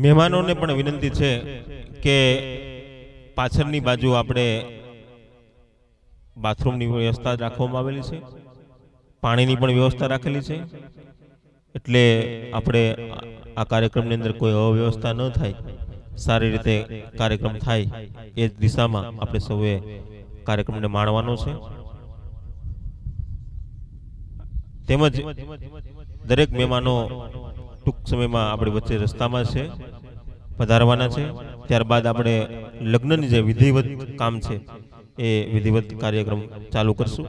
મહેમાનોને પણ વિનંતી છે કે પાછળની બાજુ આપણે બાથરૂમની વ્યવસ્થા રાખવામાં આવેલી છે, પાણીની પણ વ્યવસ્થા રાખેલી છે, એટલે આપણે આ કાર્યક્રમની અંદર કોઈ અવ્યવસ્થા ન થાય, સારી રીતે કાર્યક્રમ થાય એ દિશામાં આપણે સૌએ કાર્યક્રમને માણવાનો છે. તેમજ દરેક મહેમાનો ટૂંક સમયમાં આપણી વચ્ચે રસ્તામાં છે, પધારવાના છે. ત્યારબાદ આપણે લગ્નની જે વિધિવત કામ છે એ વિધિવત કાર્યક્રમ ચાલુ કરશું.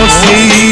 See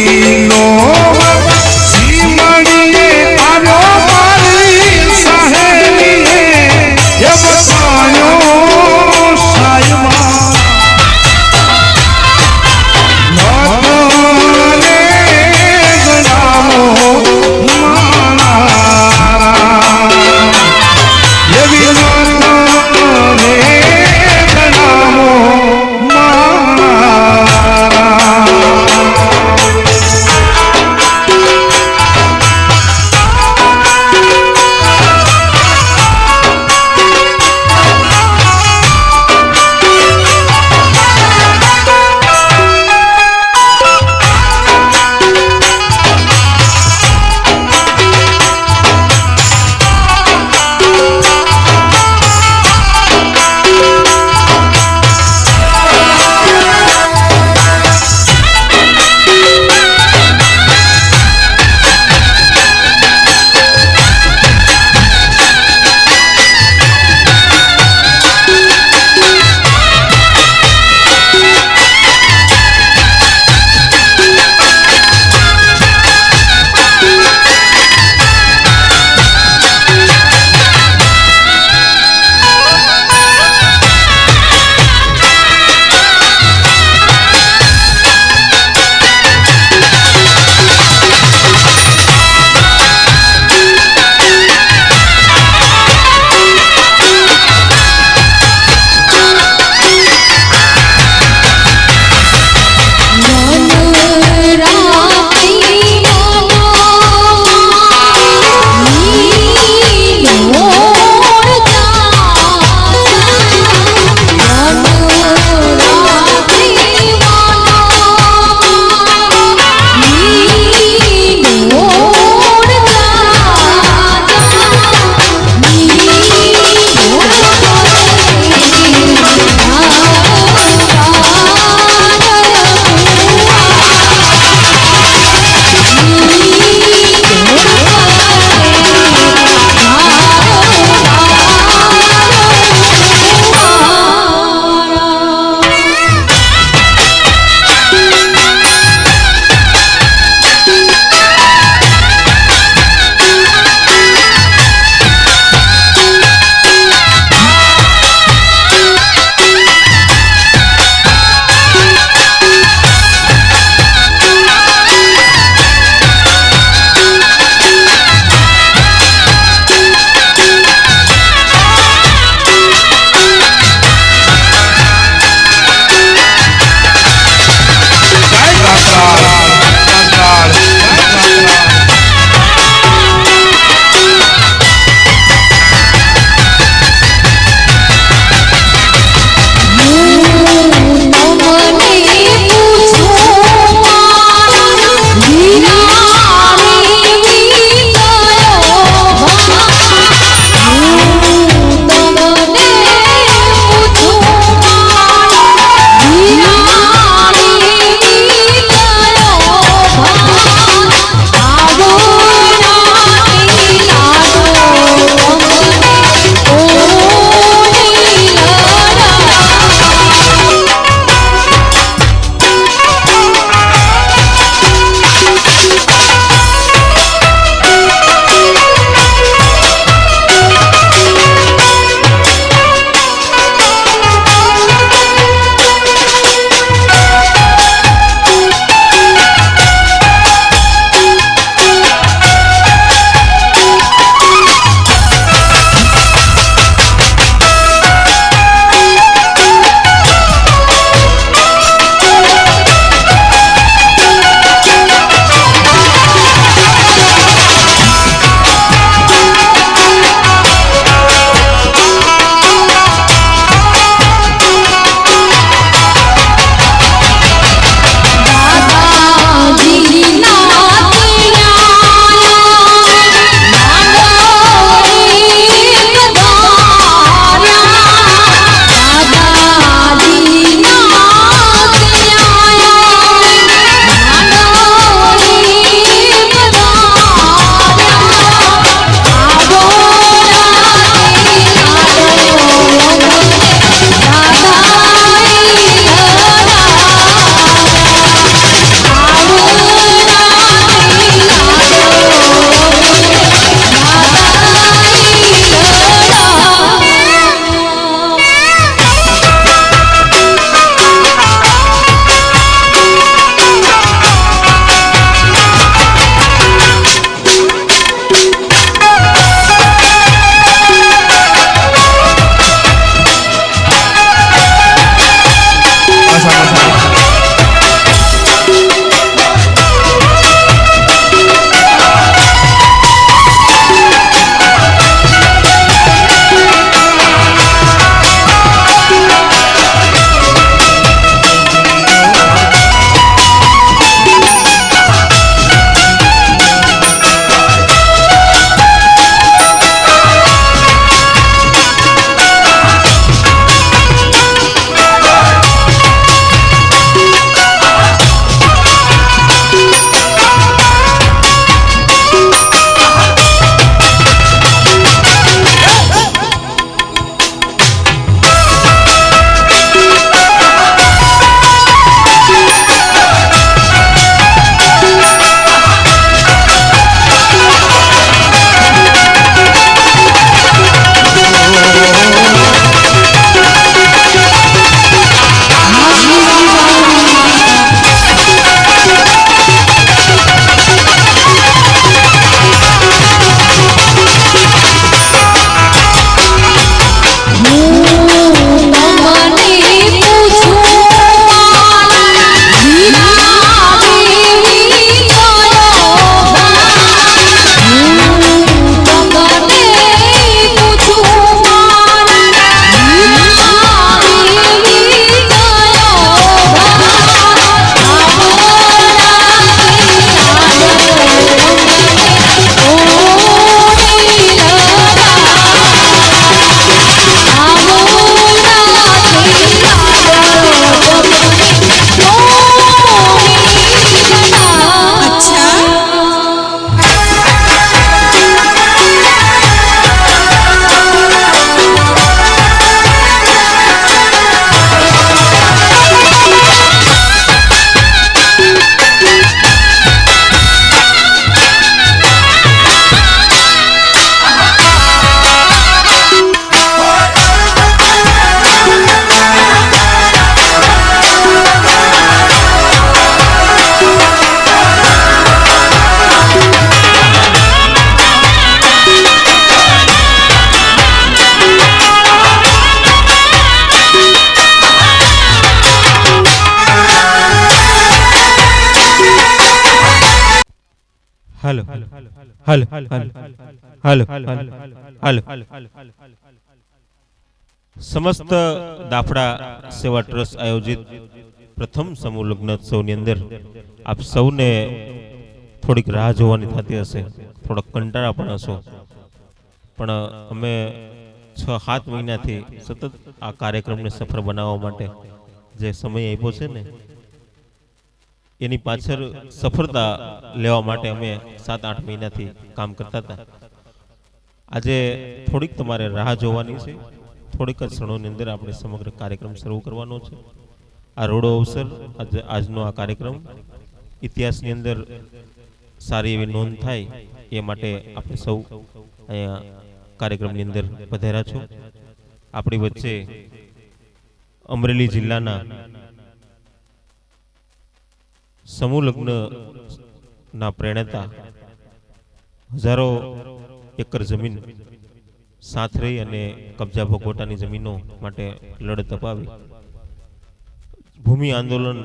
હાલો હાલો હાલો હાલો સમસ્ત દાફડા સેવા ટ્રસ્ટ આયોજિત પ્રથમ સમૂહ લગ્નોત્સવની અંદર આપ સૌને થોડીક રાહ જોવાની થતી હશે, થોડાક કંટાળા પણ હશો, પણ અમે 6-7 મહિનાથી સતત આ કાર્યક્રમને સફળ બનાવવા માટે જે સમય આપ્યો છે ને એની પાછળ સફળતા લેવા માટે અમે 7-8 મહિનાથી કામ કરતા હતા. આજે થોડીક તમારે રાહ જોવાની છે, થોડીક જ ક્ષણોની અંદર આપણે સમગ્ર કાર્યક્રમ શરૂ કરવાનો છે. આ રોડો અવસર આજનો આ કાર્યક્રમ ઇતિહાસની અંદર સારી એવી નોંધ થાય એ માટે આપણે સૌ અહીંયા કાર્યક્રમની અંદર પધાર્યા છો. આપણી વચ્ચે અમરેલી જિલ્લાના સમૂહ લગ્નના પ્રેરણા હજારો એકર જમીન સાથરી અને કબજા ભોગવટાની જમીનો માટે લડત અપાવી ભૂમિ આંદોલન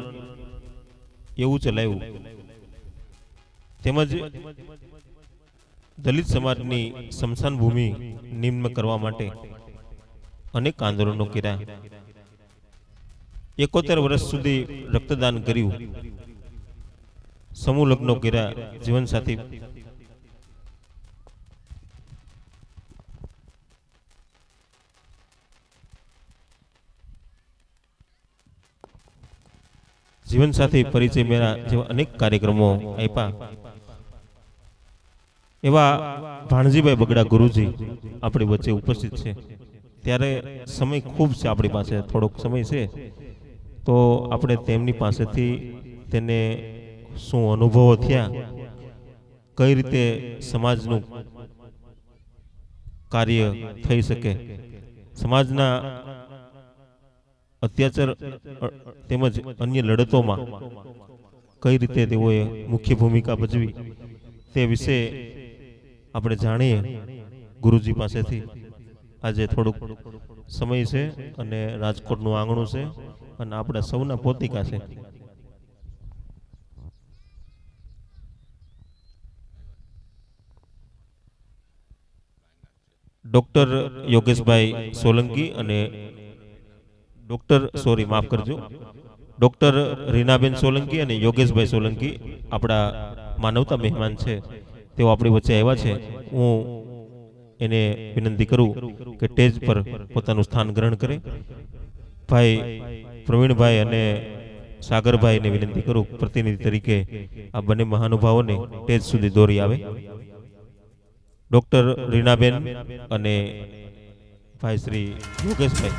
એવું ચલાવ્યું, તેમજ દલિત સમાજની સ્મશાન ભૂમિ નિમ્ન કરવા માટે અનેક આંદોલનો કર્યા. 71 વર્ષ સુધી રક્તદાન કર્યું, સમૂહ લગ્નો કર્યા, જીવનસાથી પરિચય મેળા જેવા અનેક કાર્યક્રમો આપ્યા. એવા ભાણજીભાઈ બગડા ગુરુજી આપણી વચ્ચે ઉપસ્થિત છે. ત્યારે સમય ખૂબ છે, આપણી પાસે થોડોક સમય છે, તો આપણે તેમની પાસેથી તેને શું અનુભવો થયા, કઈ રીતે સમાજનું કાર્ય થઈ શકે, સમાજના અત્યાચાર તેમજ અન્ય લડતોમાં કઈ રીતે તેઓએ મુખ્ય ભૂમિકા ભજવી તે વિશે આપણે જાણીએ ગુરુજી પાસેથી. આજે થોડુંક સમય છે અને રાજકોટનું આંગણું છે અને આપણા સૌના પોતિકા છે. ડોક્ટર યોગેશભાઈ સોલંકી અને ડોક્ટર રીનાબેન સોલંકી અને યોગેશભાઈ સોલંકી આપણા માનવતા મહેમાન છે, તેઓ આપણી વચ્ચે આવ્યા છે. હું એને વિનંતી કરું કે સ્ટેજ પર પોતાનું સ્થાન ગ્રહણ કરે. ભાઈ પ્રવીણભાઈ અને સાગરભાઈને વિનંતી કરું પ્રતિનિધિ તરીકે આ બંને મહાનુભાવોને સ્ટેજ સુધી દોરી આવે. ડોક્ટર રીનાબેન અને ભાઈ શ્રી યોગેશભાઈ.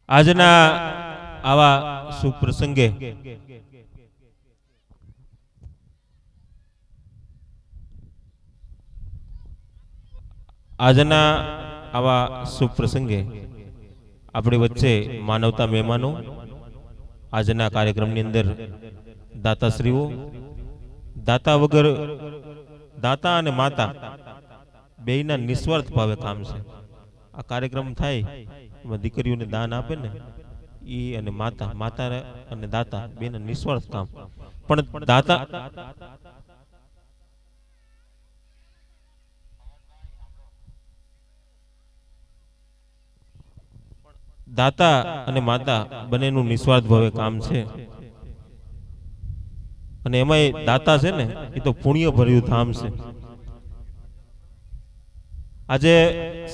આજના આવા સુપ્રસંગે આજના આવા શુભ પ્રસંગે આપણી વચ્ચે માનવતા મહેમાનો આજના કાર્યક્રમની અંદર દાતાશ્રીઓ, દાતા વગર દાતા અને માતા બેયના નિસ્વાર્થ ભાવે કામ છે. આ કાર્યક્રમ થાય એમાં દીકરીઓને દાન આપે ને ઈ અને માતા માતા અને દાતા બેના નિસ્વાર્થ કામ. પણ દાતા અને માતા બંનેનું નિસ્વાર્થ ભાવે કામ છે. અને એમાંય દાતા છે ને એ તો પુણ્ય ભર્યું ધામ છે. આજે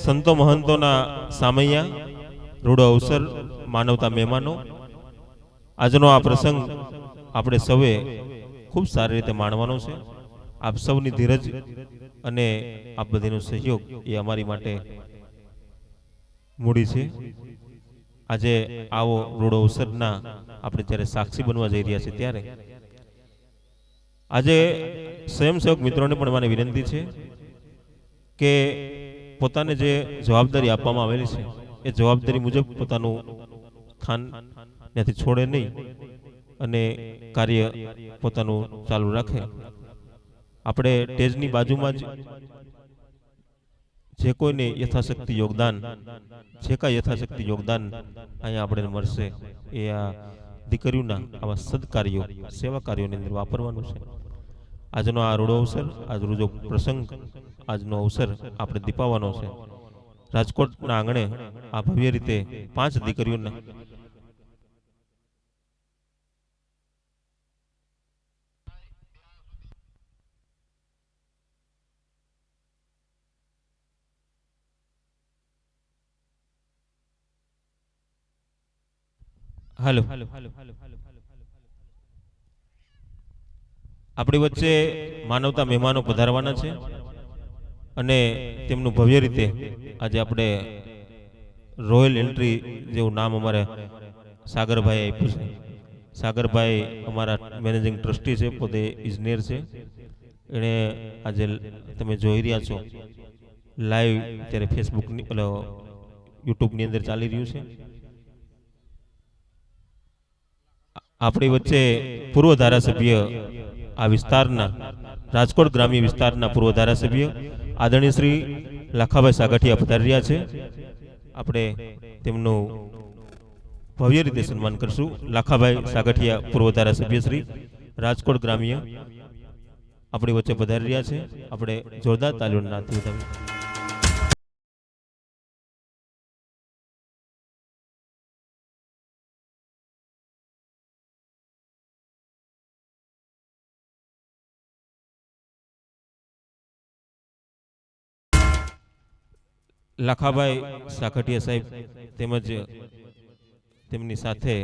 સંતો મહંતોના સામૈયા, રૂડો અવસર, માનવતા મહેમાનો, આજનો આ પ્રસંગ આપણે સૌએ ખૂબ સારી રીતે માણવાનો છે. આપ સૌની ધીરજ અને આપ બધીનો સહયોગ એ અમારી માટે મૂડી છે. આજે આવો રૂડો અવસરના આપણે જ્યારે સાક્ષી બનવા જઈ રહ્યા છીએ ત્યારે આજે સ્વયંસેવક મિત્રોને પણ મને વિનંતી છે કે પોતાને જે જવાબદારી આપવામાં આવેલી છે એ જવાબદારી મુજબ પોતાનું સ્થાન ત્યાંથી છોડે નહીં અને કાર્ય પોતાનું ચાલુ રાખે. આપણે સ્ટેજની બાજુમાં જે કોઈને યથાશક્તિ યોગદાન, જે કાંઈ યથાશક્તિ યોગદાન અહીંયા આપણે મળશે એ આ દીકરીઓના આવા સદકાર્યો, સેવા કાર્યોની અંદર વાપરવાનું છે. આજનો આ રૂડો અવસર, આજનો જો પ્રસંગ, આજનો અવસર આપણે દીપાવવાનો છે. રાજકોટના આંગણે આ ભવ્ય રીતે 5 દીકરીઓના હાલો આપણી વચ્ચે માનવતા મહેમાનો પધારવાના છે અને તેમનું ભવ્ય રીતે આજે આપણે રોયલ એન્ટ્રી જેવું નામ અમારે સાગરભાઈ આપ્યું છે. સાગરભાઈ અમારા મેનેજિંગ ટ્રસ્ટી છે, પોતે ઇજનેર છે. એણે આજે તમે જોઈ રહ્યા છો લાઈવ અત્યારે ફેસબુકની યુટ્યુબની અંદર ચાલી રહ્યું છે. આપણી વચ્ચે પૂર્વ ધારાસભ્ય, આ વિસ્તારના રાજકોટ ગ્રામ્ય વિસ્તારના પૂર્વ ધારાસભ્ય આદરણીય શ્રી લાખાભાઈ સાગઠિયા પધારી રહ્યા છે. આપણે તેમનું ભવ્ય રીતે સન્માન કરશું. લાખાભાઈ સાગઠિયા પૂર્વ ધારાસભ્ય શ્રી રાજકોટ ગ્રામ્ય આપણી વચ્ચે પધારી રહ્યા છે. આપણે જોરદાર તાલીઓના નાદથી વધાવીએ. લાખાભાઈ સાગઠિયા સાહેબ તેમજ તેમની સાથે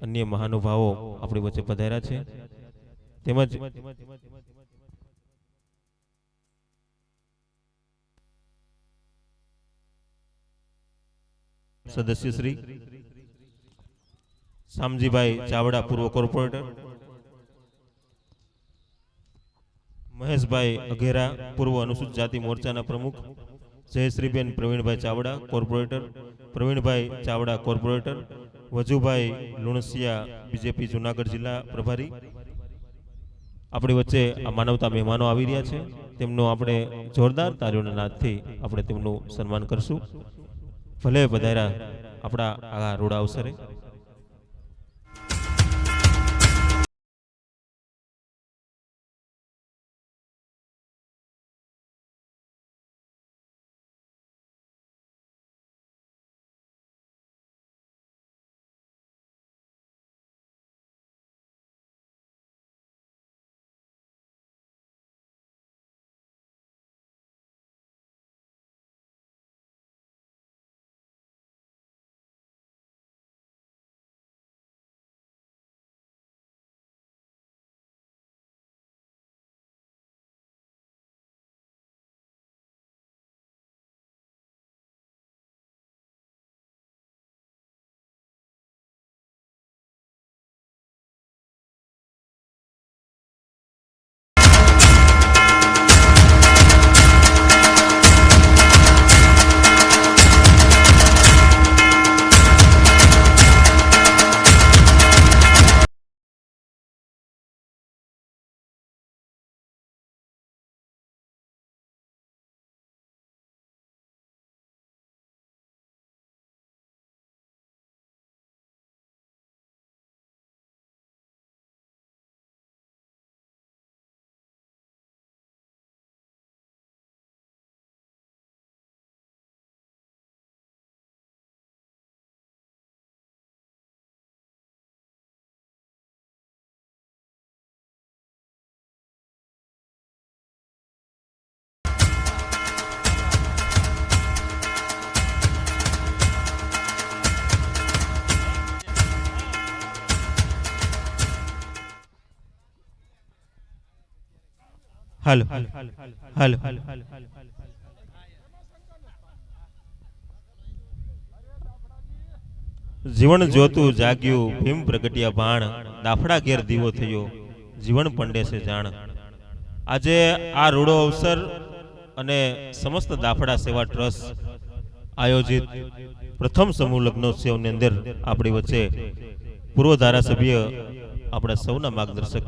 અન્ય મહાનુભાવો આપણી વચ્ચે પધાર્યા છે. તેમજ સદસ્ય શ્રી શામજીભાઈ ચાવડા પૂર્વ કોર્પોરેટર, મહેશભાઈ અઘેરા પૂર્વ અનુસૂચિત જાતિ મોરચાના પ્રમુખ, Jayshreeben Pravinbhai Chavda corporator, Pravinbhai Chavda corporator, Vajubhai Lunsiya BJP Junagadh જિલ્લા પ્રભારી. આપણી વચ્ચે આ માનવતા મહેમાનો આવી રહ્યા છે. તેમનું આપણે જોરદાર તાળીઓના નાદથી આપણે તેમનું સન્માન કરશું. ભલે પધાર્યા આપણા આ રૂડા અવસરે. હાલો હાલો જીવન જોતું જાગ્યું ભીમ પ્રગટ્યા બાણ, દાફડા ઘેર દીવો થયો જીવન પંડે છે જાણ. આજે આ રૂડો અવસર અને સમસ્ત દાફડા સેવા ટ્રસ્ટ આયોજિત પ્રથમ સમૂહ લગ્નોત્સવની અંદર આપણી વચ્ચે પૂર્વ ધારાસભ્ય આપણા સૌના માર્ગદર્શક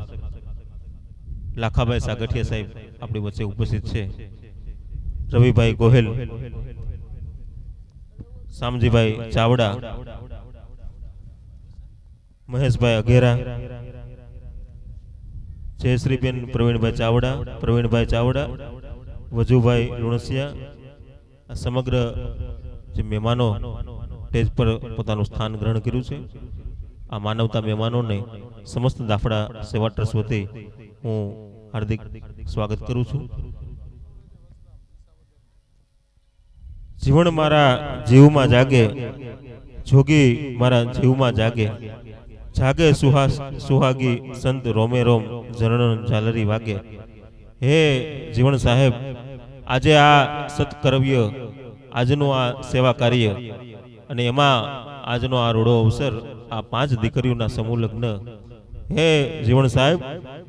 લાખાભાઈ સાગઠિયા સાહેબ આપણી વચ્ચે ઉપસ્થિત છે. રવિભાઈ ગોહેલ, શામજીભાઈ ચાવડા, મહેશભાઈ અઘેરા, જયશ્રીબેન પ્રવીણભાઈ ચાવડા, વજુભાઈ લુણસિયા, આ સમગ્ર જે મહેમાનો સ્ટેજ પર પોતાનું સ્થાન ગ્રહણ કર્યું છે, આ માનવતા મહેમાનોને સમસ્ત દાફડા સેવા ટ્રસ્ટ વતી હું હાર્દિક સ્વાગત કરું છું. જીવન મારા જીવમાં જાગે, જોગી મારા જીવમાં જાગે, જાગે સુહાગી સંત રોમે રોમ, ઝરણ ઝાલરી વાગે. હે જીવન સાહેબ, આજે આ સત્કર્વ્ય, આજનું આ સેવા કાર્ય અને એમાં આજનો આ રૂડો અવસર, આ 5 દીકરીઓના સમૂહ લગ્ન, હે જીવન સાહેબ,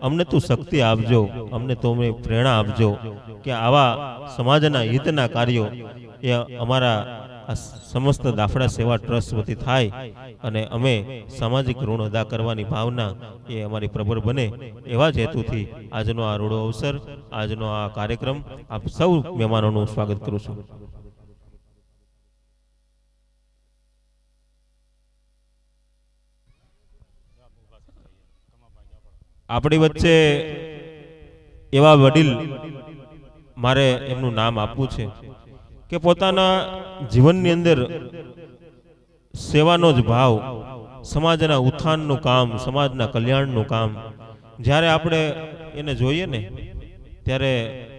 અમને તું શક્તિ આપજો, અમને તમે પ્રેરણા આપજો કે આવા સમાજના હિતના કાર્યો એ અમારા સમસ્ત દાફડા સેવા ટ્રસ્ટ વતી થાય અને અમે સામાજિક ઋણ અદા કરવાની ભાવના એ અમારી પ્રબળ બને, એવા જ હેતુથી આજનો આ રૂડો અવસર, આજનો આ કાર્યક્રમ આપ સૌ મહેમાનોનું સ્વાગત કરું છું. આપણી વચ્ચે એવા વડીલ, મારે એમનું નામ આપવું છે કે પોતાના જીવનની અંદર સેવાનો જ ભાવ, સમાજના ઉત્થાનનું કામ, સમાજના કલ્યાણનું કામ, જ્યારે આપણે એને જોઈએ ને ત્યારે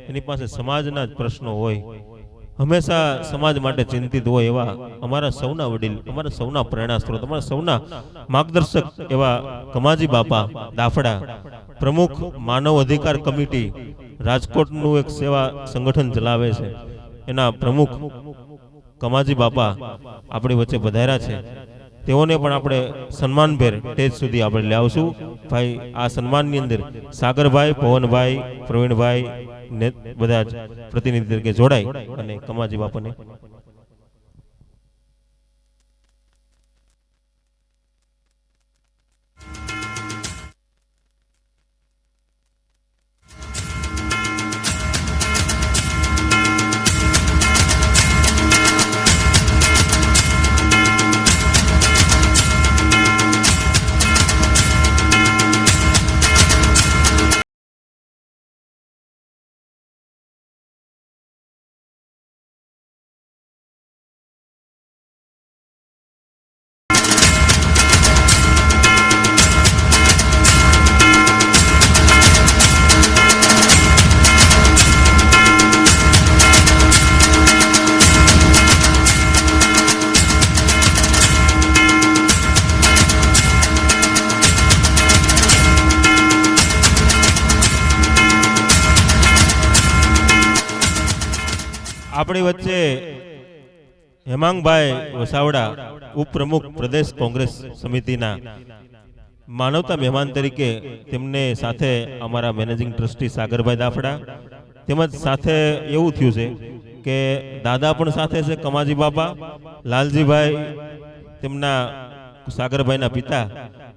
એની પાસે સમાજના જ પ્રશ્નો હોય, હંમેશા સમાજ માટે ચિંતિત હોય એવા અમારા સૌના વડીલ, અમારા સૌના પ્રેરણા સ્ત્રોત, અમારા સૌના માર્ગદર્શક એવા કમાજી બાપા દાફડા, પ્રમુખ માનવ અધિકાર કમિટી રાજકોટનું એક સેવા સંગઠન ચલાવે છે, એના પ્રમુખ કમાજી બાપા આપણી વચ્ચે પધાર્યા છે. તેઓને પણ આપણે સન્માનભેર સ્ટેજ સુધી આપણે લાવશું. ભાઈ, આ સન્માનની અંદર સાગરભાઈ, પવનભાઈ, પ્રવીણભાઈ ને બધા જ પ્રતિનિધિ તરીકે જોડાય અને કમાજી બાપાને આપણી વચ્ચે હેમાંગભાઈ વસાવડા, ઉપપ્રમુખ પ્રદેશ કોંગ્રેસ સમિતિના માનવતા મહેમાન તરીકે, તેમને સાથે અમારા મેનેજિંગ ટ્રસ્ટી સાગરભાઈ દાફડા, તેમજ સાથે એવું થયું છે કે દાદા પણ સાથે છે કમાજી બાપા, લાલજીભાઈ તેમના સાગરભાઈના પિતા,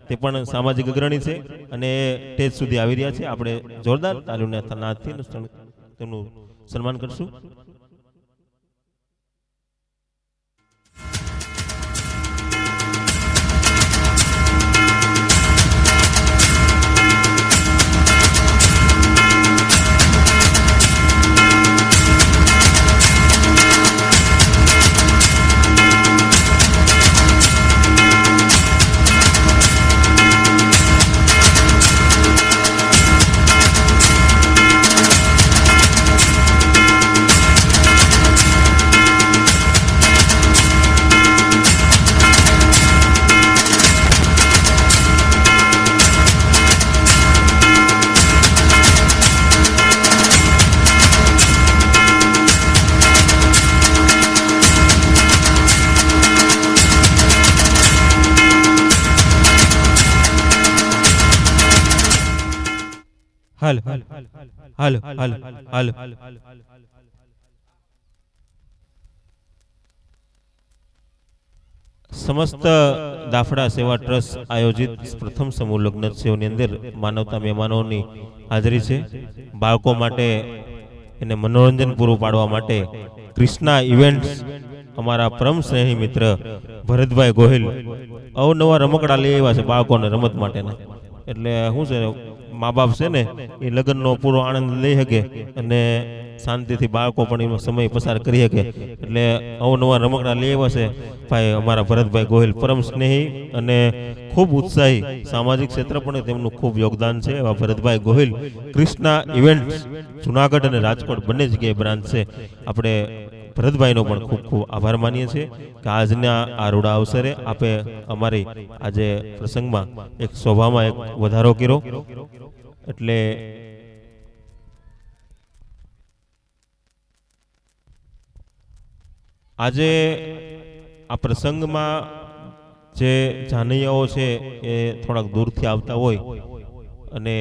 તે પણ સામાજિક અગ્રણી છે અને સ્ટેજ સુધી આવી રહ્યા છે. આપણે જોરદાર તાલીઓના નાદથી તેમનું સન્માન કરશું. હાલ હાલ હાલ હાલ સમસ્ત દાફડા સેવા ટ્રસ્ટ આયોજિત પ્રથમ સમૂહ લગ્નોત્સવની અંદર માનવતા મહેમાનોની હાજરી છે. બાળકો માટે એને મનોરંજન પૂરું પાડવા માટે કૃષ્ણા ઇવેન્ટ્સ અમારા પરમ સ્નેહી મિત્ર ભરતભાઈ ગોહિલ અવનવા રમકડા લઈ આવ્યા છે બાળકોને રમત માટેના. એટલે શું છે, મા બાપ છે ને એ લગ્નનો પૂરો આનંદ લઈ શકે અને શાંતિથી બાળકો પણ એનો સમય પસાર કરી શકે. એટલે અવનવા રમકડા લઈ આવ્યા છે ભાઈ અમારા ભરતભાઈ ગોહિલ, પરમ સ્નેહી અને ખૂબ ઉત્સાહી. સામાજિક ક્ષેત્ર પણ તેમનું ખૂબ યોગદાન છે. એવા ભરતભાઈ ગોહિલ, કૃષ્ણા ઇવેન્ટ્સ જુનાગઢ અને રાજકોટ બંને જગ્યાએ બ્રાન્ચ છે. આપણે ભરતભાઈનો પણ ખૂબ ખૂબ આભાર માનીએ છીએ કે આજના આ રૂડા અવસરે આપે અમારી આજે પ્રસંગમાં એક શોભામાં એક વધારો કર્યો. એટલે આજે આ પ્રસંગમાં જે જાનૈયાઓ છે એ થોડાક દૂરથી આવતા હોય અને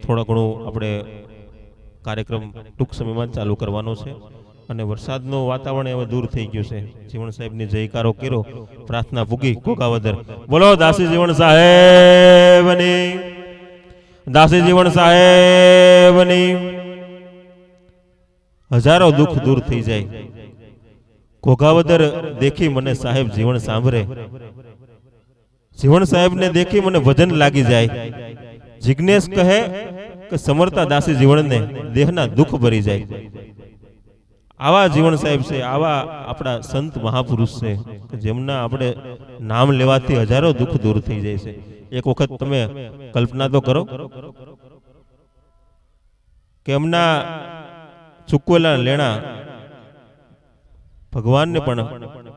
થોડા ઘણું આપણે કાર્યક્રમ ટૂંક સમયમાં ચાલુ કરવાનો છે. અને વરસાદનું વાતાવરણ હવે દૂર થઈ ગયું છે. જીવણ સાહેબની જયકારો કર્યો, પ્રાર્થના પૂગી કોકાવદર. બોલો દાસી જીવણ સાહેબની, દાસી જીવણ સાહેબની. હજારો દુઃખ દૂર થઈ જાય. ઘોઘાવદર દેખી મને સાહેબ જીવન સાંભળે, જીવણ સાહેબને દેખી મને ભજન લાગી જાય. જિજ્ઞેશ કહે કે સમરતા દાસી જીવણને દેહના દુઃખ ભરી જાય. આવા જીવણ સાહેબ છે, આવા આપણા સંત મહાપુરુષ છે કે જેમના આપણે નામ લેવાથી હજારો દુઃખ દૂર થઈ જાય છે. એક વખત તમે કલ્પના તો કરો કે એમના ચૂકવેલા લેણા ભગવાનને પણ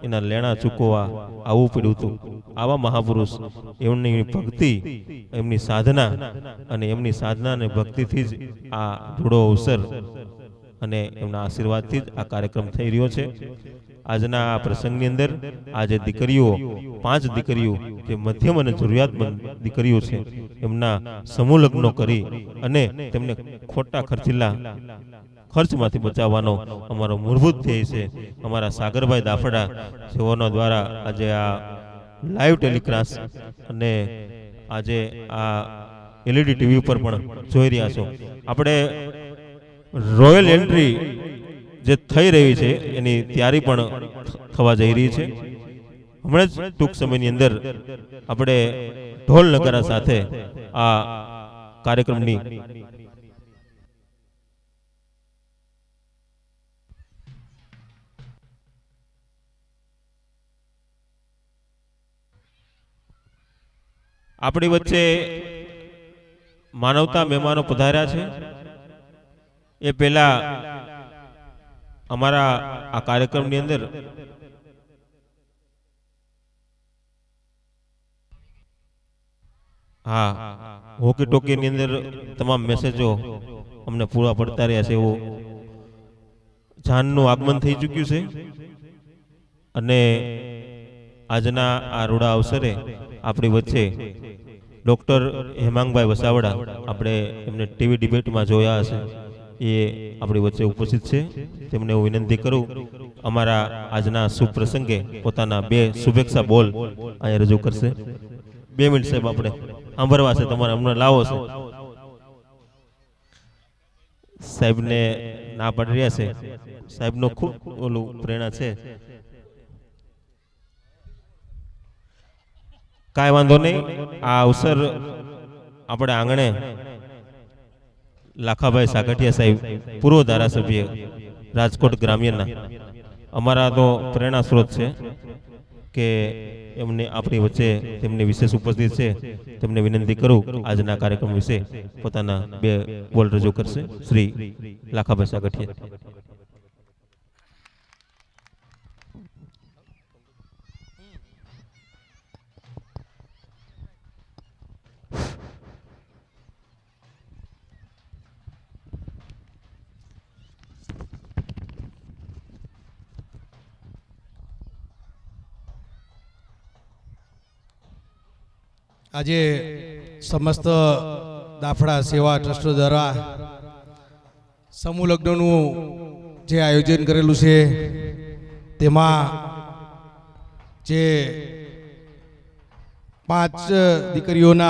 એના લેણા ચૂકવવા આવવું પડ્યું હતું. આવા મહાપુરુષ, એમની ભક્તિ, એમની સાધના અને એમની સાધના અને ભક્તિથી જ આ રૂડો અવસર અને એમના આશીર્વાદથી જ આ કાર્યક્રમ થઈ રહ્યો છે. આજના આ પ્રસંગની અંદર આજે દીકરીઓ, 5 દીકરીઓ જે મધ્યમ અને જરૂરિયાતમંદ દીકરીઓ છે, એમના સમૂહ લગ્નો કરી અને તેમને ખોટા ખર્ચમાંથી બચાવવાનો અમારો મૂળભૂત ધ્યેય છે. અમારા સાગરભાઈ દાફડા જેઓના દ્વારા આજે આ લાઈવ ટેલિકાસ્ટ અને આજે આ એલઈડી ટીવી ઉપર પણ જોઈ રહ્યા છો. આપણે રોયલ એન્ટ્રી જે થઈ રહી છે એની તૈયારી પણ થવા જઈ રહી છે. હમણાં જ ટૂંક સમયની અંદર આપણે ઢોલ નગારા સાથે આ કાર્યક્રમની આપણી વચ્ચે માનવતા મહેમાનો પધાર્યા છે. એ પહેલા અમારા આ કાર્યક્રમની અંદર હોકી ટોકીની અંદર તમામ મેસેજો અમને પૂરા પડતા રહ્યા છે. એવું જાનનું આગમન થઈ ચૂક્યું છે અને આજના આ રૂડા અવસરે આપણી વચ્ચે ડોક્ટર હેમાંગભાઈ વસાવડા, આપણે એમને ટીવી ડિબેટમાં જોયા હશે, એ આપણી વચ્ચે ઉપસ્થિત છે. તેમને હું વિનંતી કરું અમારા આજના શુભ પ્રસંગે પોતાના 2 શુભેચ્છા બોલ અહીંયા રજૂ કરશે. 2 મિનિટ સાહેબ આપણે સાંભળવા છે, તમારે હમણાં લાવો છે. સાહેબને ના પાડી રહ્યા છે. સાહેબનો ખૂબ ઓલું પ્રેરણા છે. કાંઈ વાંધો નહીં. આ અવસર આપણે આંગણે લાખાભાઈ સાગઠિયા સાહેબ, પૂર્વ ધારાસભ્ય રાજકોટ ગ્રામ્યના, અમારા તો પ્રેરણા સ્ત્રોત છે કે એમને આપણી વચ્ચે તેમની વિશેષ ઉપસ્થિત છે. તેમને વિનંતી કરું આજના કાર્યક્રમ વિશે પોતાના 2 બોલ રજૂ કરશે. શ્રી લાખાભાઈ સાગઠિયા. આજે સમસ્ત દાફડા સેવા ટ્રસ્ટ દ્વારા સમૂહ લગ્નનું જે આયોજન કરેલું છે તેમાં જે 5 દીકરીઓના